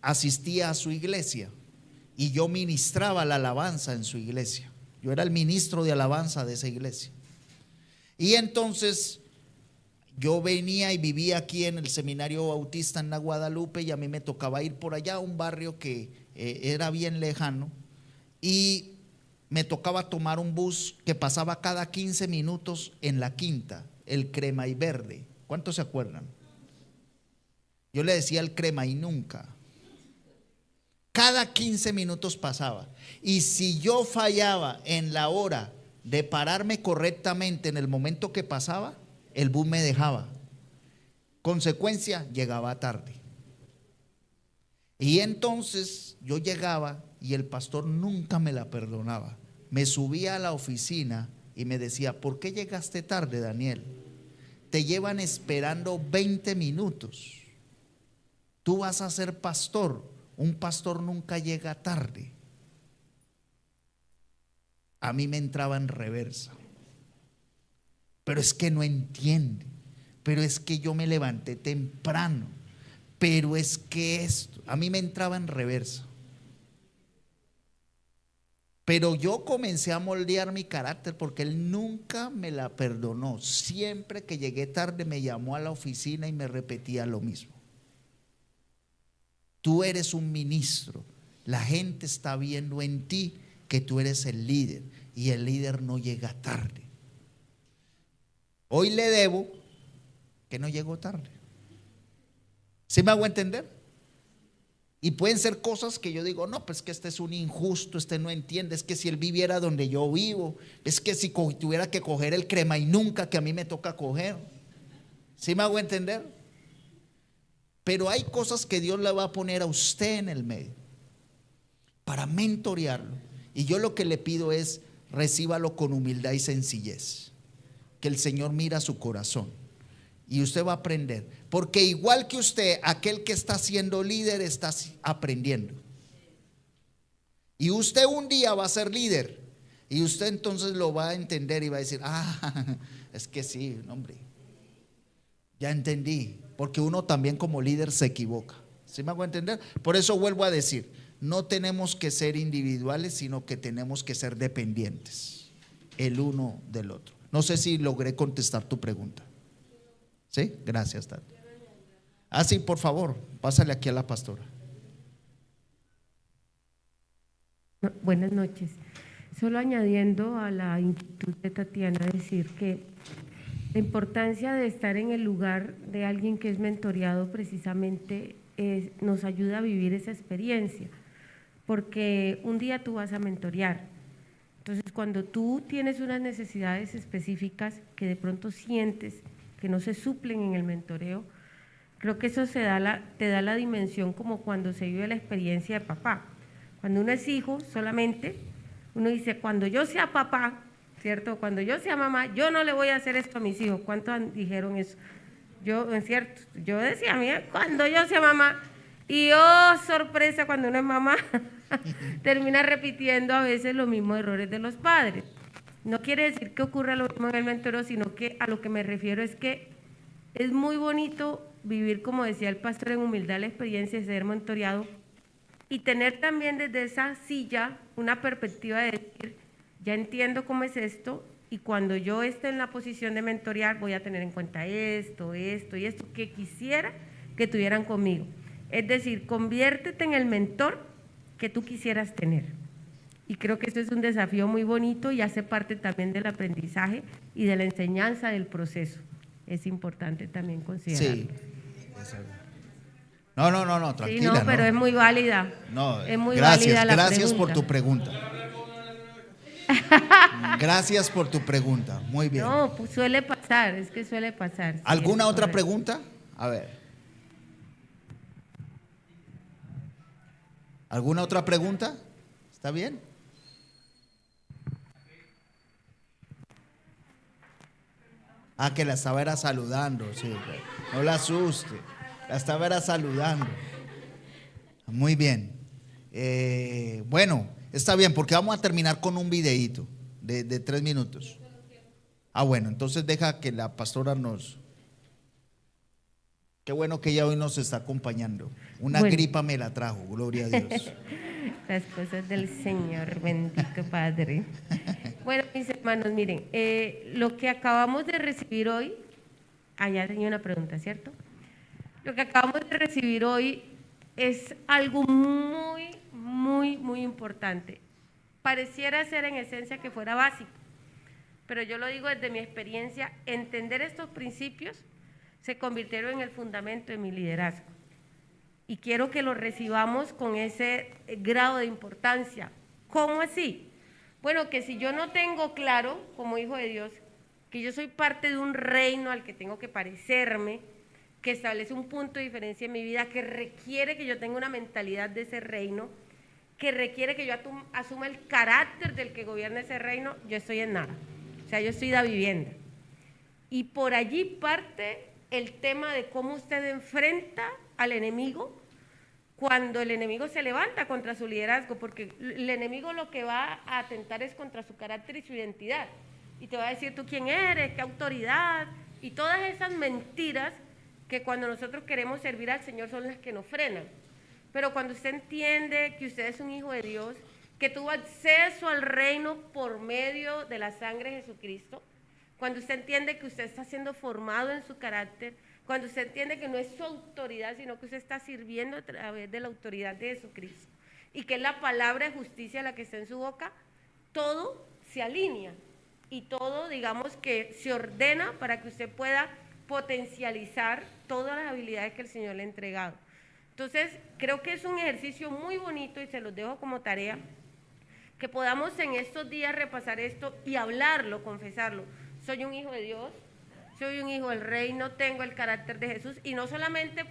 asistía a su iglesia y yo ministraba la alabanza en su iglesia. Yo era el ministro de alabanza de esa iglesia. Y entonces yo venía y vivía aquí en el seminario bautista en la Guadalupe, y a mí me tocaba ir por allá a un barrio que era bien lejano, y me tocaba tomar un bus que pasaba cada 15 minutos en la Quinta, el Crema y Verde. ¿Cuántos se acuerdan? Yo le decía el Crema y nunca. Cada 15 minutos pasaba. Y si yo fallaba en la hora de pararme correctamente en el momento que pasaba, el bus me dejaba. Consecuencia, llegaba tarde. Y entonces yo llegaba y el pastor nunca me la perdonaba. Me subía a la oficina y me decía, ¿por qué llegaste tarde, Daniel? Te llevan esperando 20 minutos. Tú vas a ser pastor. un pastor nunca llega tarde. A mí me entraba en reversa. Pero es que no entiende. Pero es que yo me levanté temprano. Pero es que esto, a mí me entraba en reversa. Pero yo comencé a moldear mi carácter porque él nunca me la perdonó. Siempre que llegué tarde me llamó a la oficina y me repetía lo mismo. Tú eres un ministro. La gente está viendo en ti que tú eres el líder y el líder no llega tarde. Hoy le debo que no llegó tarde. ¿Sí me hago entender? Y pueden ser cosas que yo digo, no, pues que este es un injusto, este no entiende, es que si él viviera donde yo vivo, es que si tuviera que coger el crema y nunca que a mí me toca coger. ¿Sí me hago entender? Pero hay cosas que Dios le va a poner a usted en el medio para mentorearlo. Y yo lo que le pido es, recíbalo con humildad y sencillez, que el Señor mira su corazón. Y usted va a aprender, porque igual que usted, aquel que está siendo líder está aprendiendo. Y usted un día va a ser líder, y usted entonces lo va a entender y va a decir, es que sí, hombre, ya entendí, porque uno también como líder se equivoca. ¿Sí me hago entender? Por eso vuelvo a decir, no tenemos que ser individuales, sino que tenemos que ser dependientes el uno del otro. No sé si logré contestar tu pregunta. ¿Sí? Gracias, Tati. Sí, por favor, pásale aquí a la pastora. Buenas noches. Solo añadiendo a la inquietud de Tatiana, decir que la importancia de estar en el lugar de alguien que es mentoreado precisamente nos ayuda a vivir esa experiencia, porque un día tú vas a mentorear. Entonces, cuando tú tienes unas necesidades específicas que de pronto sientes que no se suplen en el mentoreo, creo que eso te da la dimensión como cuando se vive la experiencia de papá. Cuando uno es hijo, solamente uno dice, cuando yo sea papá, ¿cierto? Cuando yo sea mamá, yo no le voy a hacer esto a mis hijos. ¿Cuántos dijeron eso? Yo, es cierto, yo decía, mira, cuando yo sea mamá, y oh, sorpresa, cuando uno es mamá, termina repitiendo a veces los mismos errores de los padres. No quiere decir que ocurra lo mismo en el mentoreo, sino que a lo que me refiero es que es muy bonito vivir, como decía el pastor, en humildad la experiencia de ser mentoreado y tener también desde esa silla una perspectiva de decir, ya entiendo cómo es esto y cuando yo esté en la posición de mentorear voy a tener en cuenta esto y esto que quisiera que tuvieran conmigo. Es decir, conviértete en el mentor que tú quisieras tener. Y creo que esto es un desafío muy bonito y hace parte también del aprendizaje y de la enseñanza del proceso. Es importante también considerarlo. Sí. No, tranquila. Sí, no, pero es muy válida. No, es muy gracias, válida la gracias pregunta. por tu pregunta. Gracias por tu pregunta. Muy bien. No, pues suele pasar, es que suele pasar. Sí, ¿Alguna otra correcto. pregunta? A ver. ¿Alguna otra pregunta? ¿Está bien? Que la estaba era saludando, sí. No la asuste. La estaba era saludando. Muy bien. Bueno, está bien, porque vamos a terminar con un videíto de 3 minutos. Bueno, entonces deja que la pastora nos... Qué bueno que ella hoy nos está acompañando. Una gripa me la trajo, gloria a Dios. Las cosas del Señor, bendito Padre. Bueno, mis hermanos, miren, lo que acabamos de recibir hoy, ya tenía una pregunta, ¿cierto? Lo que acabamos de recibir hoy es algo muy, muy, muy importante. Pareciera ser en esencia que fuera básico, pero yo lo digo desde mi experiencia, entender estos principios se convirtieron en el fundamento de mi liderazgo. Y quiero que lo recibamos con ese grado de importancia. ¿Cómo así? Bueno, que si yo no tengo claro, como hijo de Dios, que yo soy parte de un reino al que tengo que parecerme, que establece un punto de diferencia en mi vida, que requiere que yo tenga una mentalidad de ese reino, que requiere que yo asuma el carácter del que gobierna ese reino, yo estoy en nada. O sea, yo estoy de vivienda. Y por allí parte el tema de cómo usted enfrenta al enemigo cuando el enemigo se levanta contra su liderazgo, porque el enemigo lo que va a atentar es contra su carácter y su identidad. Y te va a decir tú quién eres, qué autoridad, y todas esas mentiras que cuando nosotros queremos servir al Señor son las que nos frenan. Pero cuando usted entiende que usted es un hijo de Dios, que tuvo acceso al reino por medio de la sangre de Jesucristo, cuando usted entiende que usted está siendo formado en su carácter, cuando usted entiende que no es su autoridad, sino que usted está sirviendo a través de la autoridad de Jesucristo, y que es la palabra de justicia la que está en su boca, todo se alinea y todo, digamos, que se ordena para que usted pueda potencializar todas las habilidades que el Señor le ha entregado. Entonces, creo que es un ejercicio muy bonito y se los dejo como tarea, que podamos en estos días repasar esto y hablarlo, confesarlo. Soy un hijo de Dios, soy un hijo del reino, tengo el carácter de Jesús, y no solamente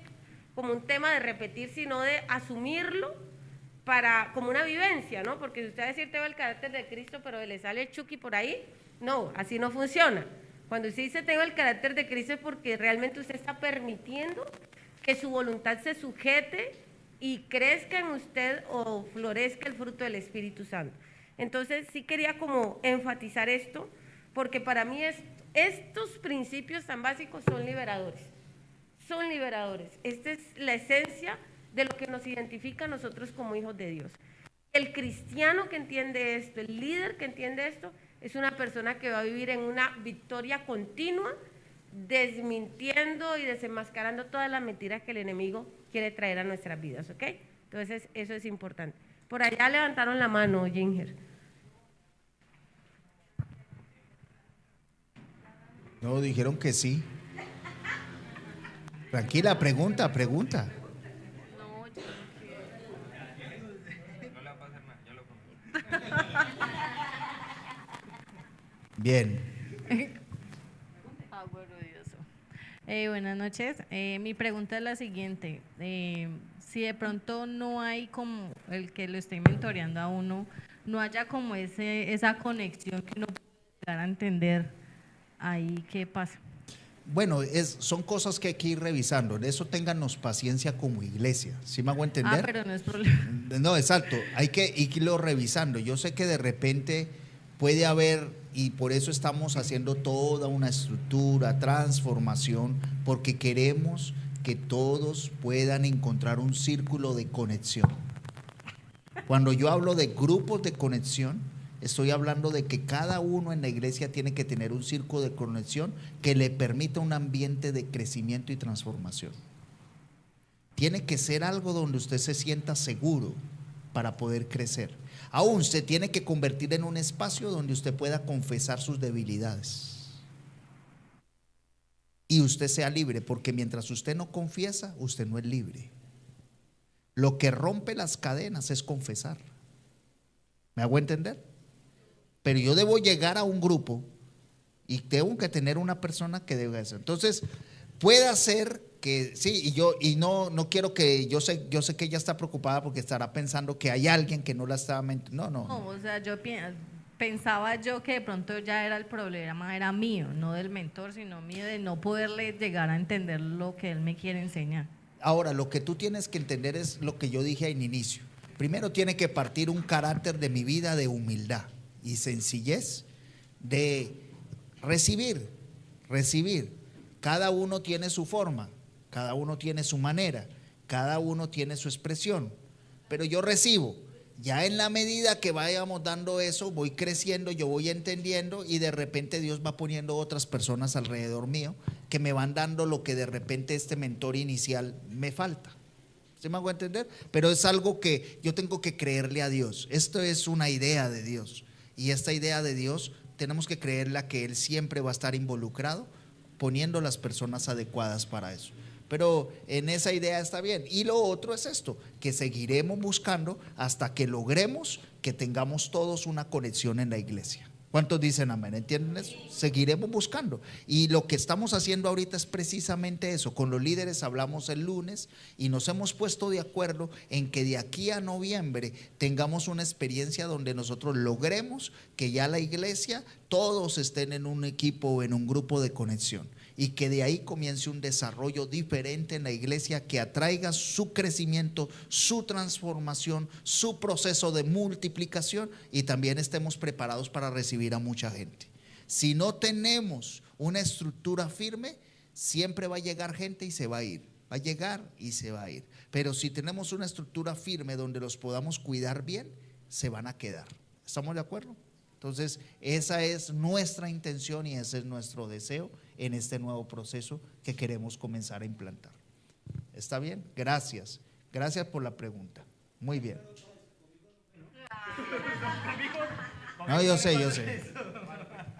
como un tema de repetir, sino de asumirlo como una vivencia, ¿no? Porque si usted va a decir tengo el carácter de Cristo, pero le sale el Chucky por ahí, no, así no funciona. Cuando usted dice tengo el carácter de Cristo es porque realmente usted está permitiendo que su voluntad se sujete y crezca en usted o florezca el fruto del Espíritu Santo. Entonces sí quería como enfatizar esto, porque para mí estos principios tan básicos son liberadores. Son liberadores. Esta es la esencia de lo que nos identifica a nosotros como hijos de Dios. El cristiano que entiende esto, el líder que entiende esto, es una persona que va a vivir en una victoria continua, desmintiendo y desenmascarando todas las mentiras que el enemigo quiere traer a nuestras vidas, ¿ok? Entonces eso es importante. Por allá levantaron la mano, Ginger. No, dijeron que sí. Tranquila, pregunta. No, yo no quiero. No le va a pasar nada, yo lo conozco. Bien. Bueno, Dios. Buenas noches. Mi pregunta es la siguiente. Si de pronto no hay como el que lo esté mentoreando a uno, no haya como esa conexión que uno puede llegar a entender, ahí qué pasa. Bueno, son cosas que hay que ir revisando. De eso téngannos paciencia como iglesia. ¿Sí me hago entender? Pero no es problema. No, exacto. Hay que irlo revisando. Yo sé que de repente puede haber, y por eso estamos haciendo toda una estructura, transformación, porque queremos que todos puedan encontrar un círculo de conexión. Cuando yo hablo de grupos de conexión, estoy hablando de que cada uno en la iglesia tiene que tener un círculo de conexión que le permita un ambiente de crecimiento y transformación. Tiene que ser algo donde usted se sienta seguro para poder crecer. Aún se tiene que convertir en un espacio donde usted pueda confesar sus debilidades y usted sea libre, porque mientras usted no confiesa, usted no es libre. Lo que rompe las cadenas es confesar. ¿Me hago entender? Pero yo debo llegar a un grupo y tengo que tener una persona que debe hacer. Entonces, puede ser que sí, y no quiero que, yo sé que ella está preocupada porque estará pensando que hay alguien que no la está no. No, o sea, pensaba yo que de pronto ya era el problema, era mío, no del mentor, sino mío, de no poderle llegar a entender lo que él me quiere enseñar. Ahora, lo que tú tienes que entender es lo que yo dije al inicio. Primero tiene que partir un carácter de mi vida de humildad y sencillez, de recibir. Cada uno tiene su forma, cada uno tiene su manera, cada uno tiene su expresión, pero yo recibo. Ya en la medida que vayamos dando eso, voy creciendo, yo voy entendiendo, y de repente Dios va poniendo otras personas alrededor mío que me van dando lo que de repente este mentor inicial me falta. ¿Sí me hago entender? Pero es algo que yo tengo que creerle a Dios. Esto es una idea de Dios, y esta idea de Dios tenemos que creerla, que Él siempre va a estar involucrado poniendo las personas adecuadas para eso. Pero en esa idea está bien. Y lo otro es esto, que seguiremos buscando hasta que logremos que tengamos todos una conexión en la iglesia. ¿Cuántos dicen amén? ¿Entienden eso? Seguiremos buscando. Y lo que estamos haciendo ahorita es precisamente eso. Con los líderes hablamos el lunes y nos hemos puesto de acuerdo en que de aquí a noviembre tengamos una experiencia donde nosotros logremos que ya la iglesia, todos estén en un equipo o en un grupo de conexión. y que de ahí comience un desarrollo diferente en la iglesia que atraiga su crecimiento, su transformación, su proceso de multiplicación, y también estemos preparados para recibir a mucha gente. Si no tenemos una estructura firme, siempre va a llegar gente y se va a ir, va a llegar y se va a ir. Pero si tenemos una estructura firme donde los podamos cuidar bien, se van a quedar. ¿Estamos de acuerdo? Entonces, esa es nuestra intención y ese es nuestro deseo en este nuevo proceso que queremos comenzar a implantar. ¿Está bien? Gracias. Gracias por la pregunta. Muy bien. No, yo sé.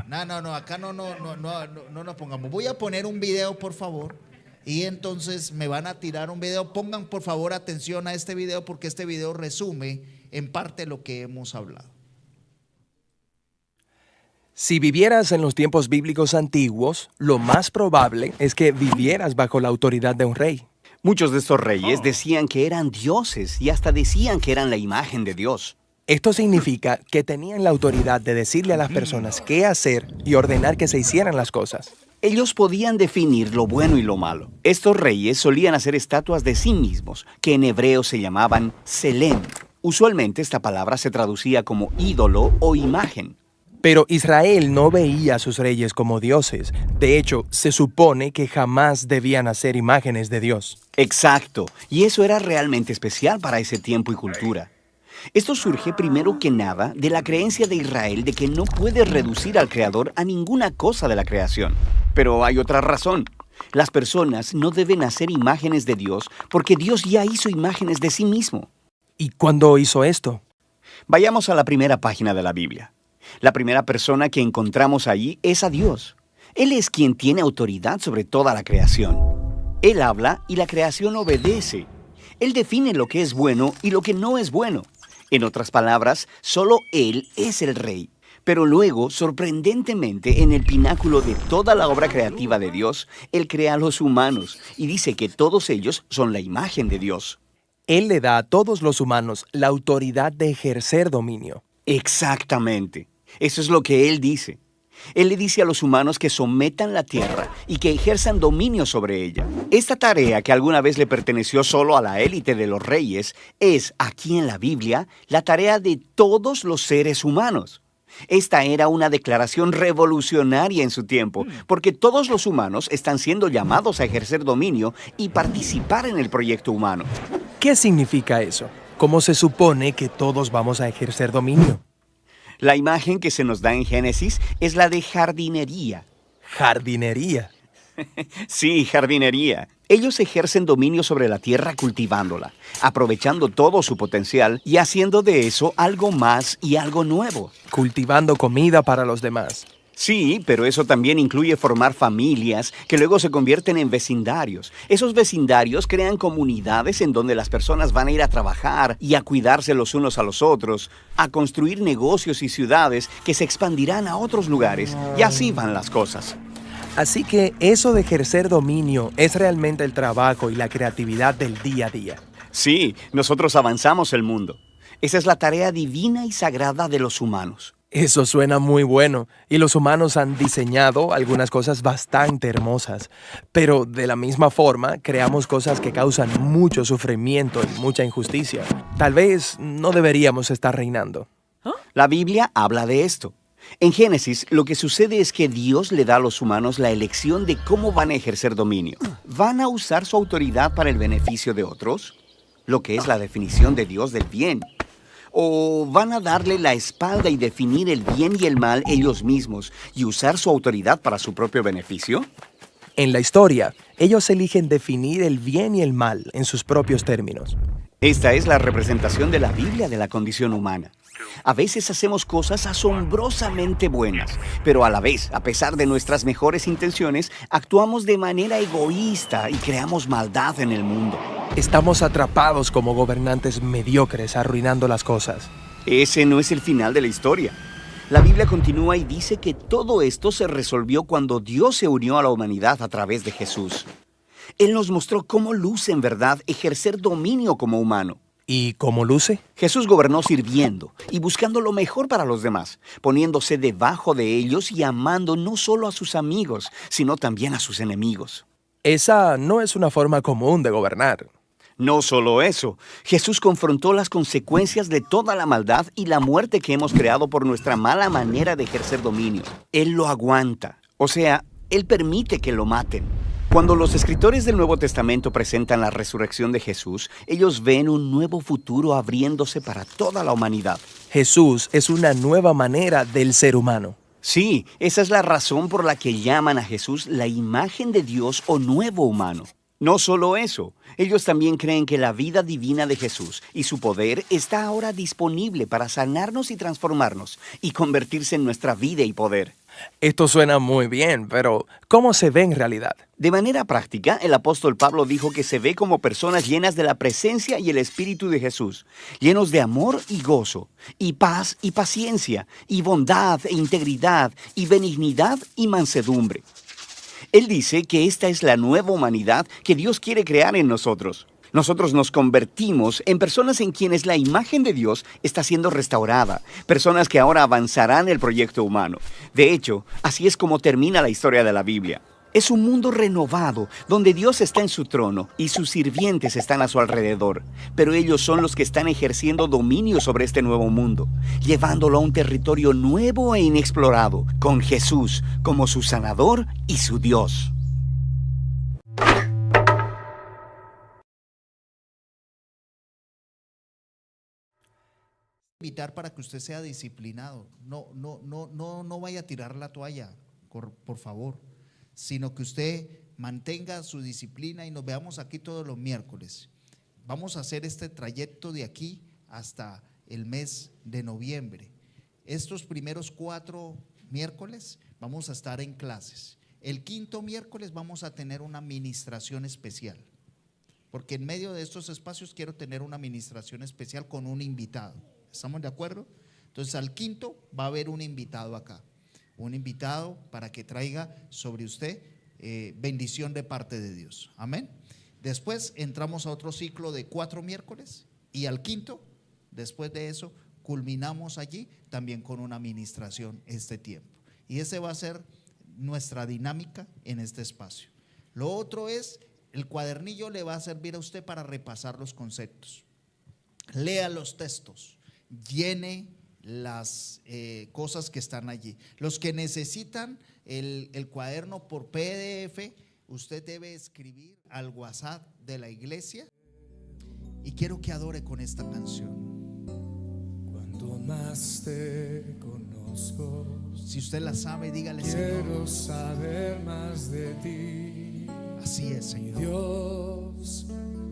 No, acá no nos pongamos. Voy a poner un video, por favor, y entonces me van a tirar un video. Pongan, por favor, atención a este video, porque este video resume en parte lo que hemos hablado. Si vivieras en los tiempos bíblicos antiguos, lo más probable es que vivieras bajo la autoridad de un rey. Muchos de estos reyes decían que eran dioses y hasta decían que eran la imagen de Dios. Esto significa que tenían la autoridad de decirle a las personas qué hacer y ordenar que se hicieran las cosas. Ellos podían definir lo bueno y lo malo. Estos reyes solían hacer estatuas de sí mismos, que en hebreo se llamaban Selem. Usualmente esta palabra se traducía como ídolo o imagen. Pero Israel no veía a sus reyes como dioses. De hecho, se supone que jamás debían hacer imágenes de Dios. Exacto, y eso era realmente especial para ese tiempo y cultura. Esto surge primero que nada de la creencia de Israel de que no puede reducir al Creador a ninguna cosa de la creación. Pero hay otra razón. Las personas no deben hacer imágenes de Dios porque Dios ya hizo imágenes de sí mismo. ¿Y cuándo hizo esto? Vayamos a la primera página de la Biblia. La primera persona que encontramos allí es a Dios. Él es quien tiene autoridad sobre toda la creación. Él habla y la creación obedece. Él define lo que es bueno y lo que no es bueno. En otras palabras, solo Él es el rey. Pero luego, sorprendentemente, en el pináculo de toda la obra creativa de Dios, Él crea a los humanos y dice que todos ellos son la imagen de Dios. Él le da a todos los humanos la autoridad de ejercer dominio. Exactamente. Eso es lo que Él dice. Él le dice a los humanos que sometan la tierra y que ejerzan dominio sobre ella. Esta tarea, que alguna vez le perteneció solo a la élite de los reyes, es, aquí en la Biblia, la tarea de todos los seres humanos. Esta era una declaración revolucionaria en su tiempo, porque todos los humanos están siendo llamados a ejercer dominio y participar en el proyecto humano. ¿Qué significa eso? ¿Cómo se supone que todos vamos a ejercer dominio? La imagen que se nos da en Génesis es la de jardinería. ¿Jardinería? Sí, jardinería. Ellos ejercen dominio sobre la tierra cultivándola, aprovechando todo su potencial y haciendo de eso algo más y algo nuevo. Cultivando comida para los demás. Sí, pero eso también incluye formar familias que luego se convierten en vecindarios. Esos vecindarios crean comunidades en donde las personas van a ir a trabajar y a cuidarse los unos a los otros, a construir negocios y ciudades que se expandirán a otros lugares, y así van las cosas. Así que eso de ejercer dominio es realmente el trabajo y la creatividad del día a día. Sí, nosotros avanzamos el mundo. Esa es la tarea divina y sagrada de los humanos. Eso suena muy bueno, y los humanos han diseñado algunas cosas bastante hermosas, pero de la misma forma creamos cosas que causan mucho sufrimiento y mucha injusticia. Tal vez no deberíamos estar reinando. La Biblia habla de esto. En Génesis, lo que sucede es que Dios le da a los humanos la elección de cómo van a ejercer dominio. ¿Van a usar su autoridad para el beneficio de otros? Lo que es la definición de Dios del bien. ¿O van a darle la espalda y definir el bien y el mal ellos mismos y usar su autoridad para su propio beneficio? En la historia, ellos eligen definir el bien y el mal en sus propios términos. Esta es la representación de la Biblia de la condición humana. A veces hacemos cosas asombrosamente buenas, pero a la vez, a pesar de nuestras mejores intenciones, actuamos de manera egoísta y creamos maldad en el mundo. Estamos atrapados como gobernantes mediocres arruinando las cosas. Ese no es el final de la historia. La Biblia continúa y dice que todo esto se resolvió cuando Dios se unió a la humanidad a través de Jesús. Él nos mostró cómo luce en verdad ejercer dominio como humano. ¿Y cómo luce? Jesús gobernó sirviendo y buscando lo mejor para los demás, poniéndose debajo de ellos y amando no solo a sus amigos, sino también a sus enemigos. Esa no es una forma común de gobernar. No solo eso, Jesús confrontó las consecuencias de toda la maldad y la muerte que hemos creado por nuestra mala manera de ejercer dominio. Él lo aguanta, o sea, Él permite que lo maten. Cuando los escritores del Nuevo Testamento presentan la resurrección de Jesús, ellos ven un nuevo futuro abriéndose para toda la humanidad. Jesús es una nueva manera del ser humano. Sí, esa es la razón por la que llaman a Jesús la imagen de Dios o nuevo humano. No solo eso, ellos también creen que la vida divina de Jesús y su poder está ahora disponible para sanarnos y transformarnos y convertirse en nuestra vida y poder. Esto suena muy bien, pero ¿cómo se ve en realidad? De manera práctica, el apóstol Pablo dijo que se ve como personas llenas de la presencia y el Espíritu de Jesús, llenos de amor y gozo, y paz y paciencia, y bondad e integridad, y benignidad y mansedumbre. Él dice que esta es la nueva humanidad que Dios quiere crear en nosotros. Nosotros nos convertimos en personas en quienes la imagen de Dios está siendo restaurada, personas que ahora avanzarán el proyecto humano. De hecho, así es como termina la historia de la Biblia. Es un mundo renovado, donde Dios está en su trono y sus sirvientes están a su alrededor. Pero ellos son los que están ejerciendo dominio sobre este nuevo mundo, llevándolo a un territorio nuevo e inexplorado, con Jesús como su sanador y su Dios. Invitar para que usted sea disciplinado. No vaya a tirar la toalla, por favor, sino que usted mantenga su disciplina y nos veamos aquí todos los miércoles. Vamos a hacer este trayecto de aquí hasta el mes de noviembre. Estos primeros 4 miércoles vamos a estar en clases. El 5º miércoles vamos a tener una administración especial, porque en medio de estos espacios quiero tener una administración especial con un invitado. ¿Estamos de acuerdo? Entonces al 5º va a haber un invitado acá, un invitado para que traiga sobre usted bendición de parte de Dios. Amén. Después entramos a otro ciclo de 4 miércoles y al 5º, después de eso, culminamos allí también con una administración este tiempo. Y ese va a ser nuestra dinámica en este espacio. Lo otro es, el cuadernillo le va a servir a usted para repasar los conceptos. Lea los textos, llene las cosas que están allí. Los que necesitan el cuaderno por PDF, usted debe escribir al WhatsApp de la iglesia y quiero que adore con esta canción. Cuanto más te conozco, Si usted la sabe, dígale: quiero Señor, saber más de ti. así es, Señor. Dios,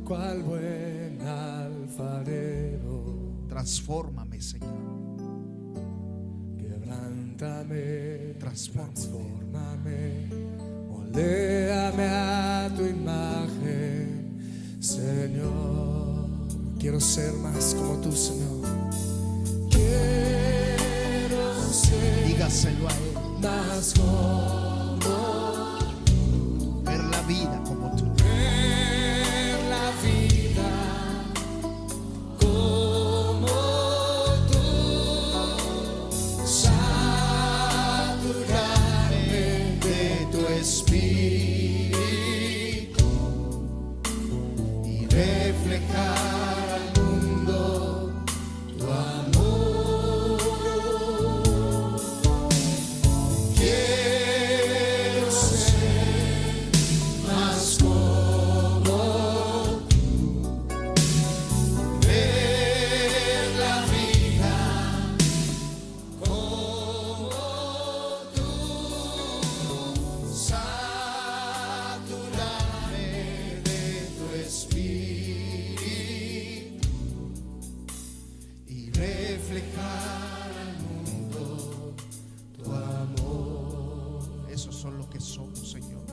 cual buen alfarero, Transfórmame, Señor. quebrántame, Transfórmame. moldéame a tu imagen, Señor. Quiero ser más como tú, Señor. Quiero ser Dígaselo a Él. más como Ver la vida como tú. ver la vida como tú, saturarme de tu espíritu y reflejar al mundo tu amor. Quiero ser más como tú, ver la vida como tú, saturarme de tu espíritu y reflejar al mundo tu amor. Esos son lo que somos, Señor.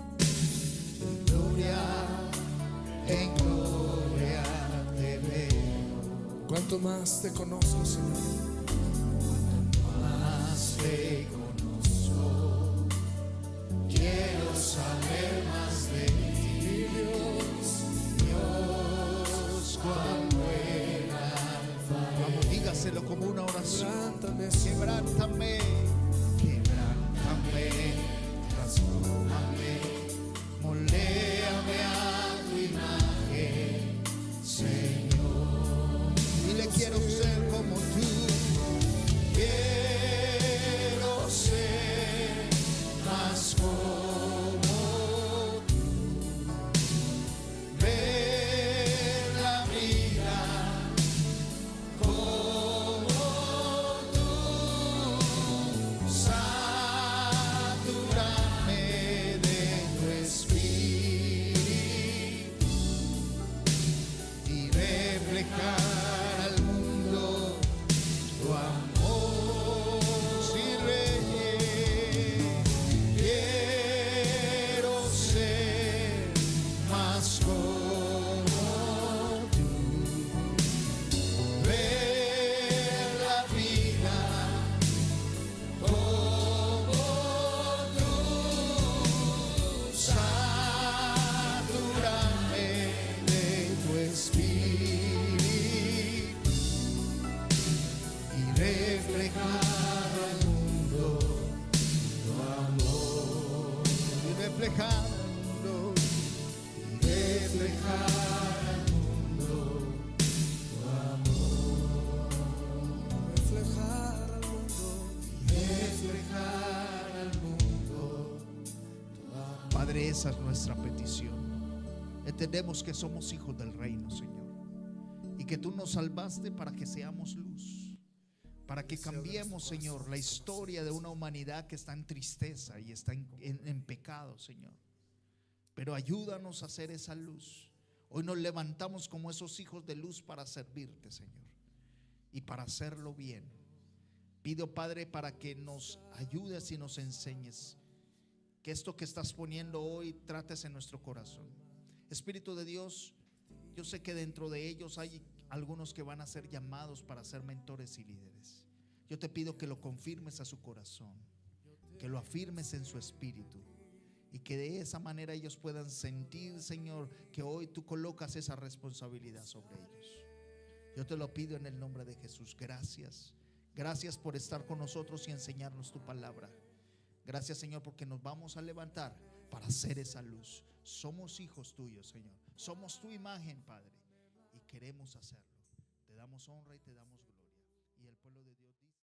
Gloria, en gloria te veo. Cuanto más te conozco, Señor, más te conozco. Quiero saber más de ti, Dios, cuán buen Padre, esa es nuestra petición. Entendemos que somos hijos del reino, Señor, y que tú nos salvaste para que seamos luz, para que cambiemos, Señor, la historia de una humanidad que está en tristeza y está en pecado, Señor. Pero ayúdanos a hacer esa luz. Hoy nos levantamos como esos hijos de luz para servirte, Señor, y para hacerlo bien. Pido, Padre, para que nos ayudes y nos enseñes, que esto que estás poniendo hoy trates en nuestro corazón. Espíritu de Dios, yo sé que dentro de ellos hay algunos que van a ser llamados para ser mentores y líderes. Yo te pido que lo confirmes a su corazón, que lo afirmes en su espíritu, y que de esa manera ellos puedan sentir, Señor, que hoy tú colocas esa responsabilidad sobre ellos. Yo te lo pido en el nombre de Jesús. Gracias. Gracias por estar con nosotros y enseñarnos tu palabra. Gracias, Señor, porque nos vamos a levantar para hacer esa luz. Somos hijos tuyos, Señor. Somos tu imagen, Padre, y queremos hacerlo. Te damos honra y te damos gloria.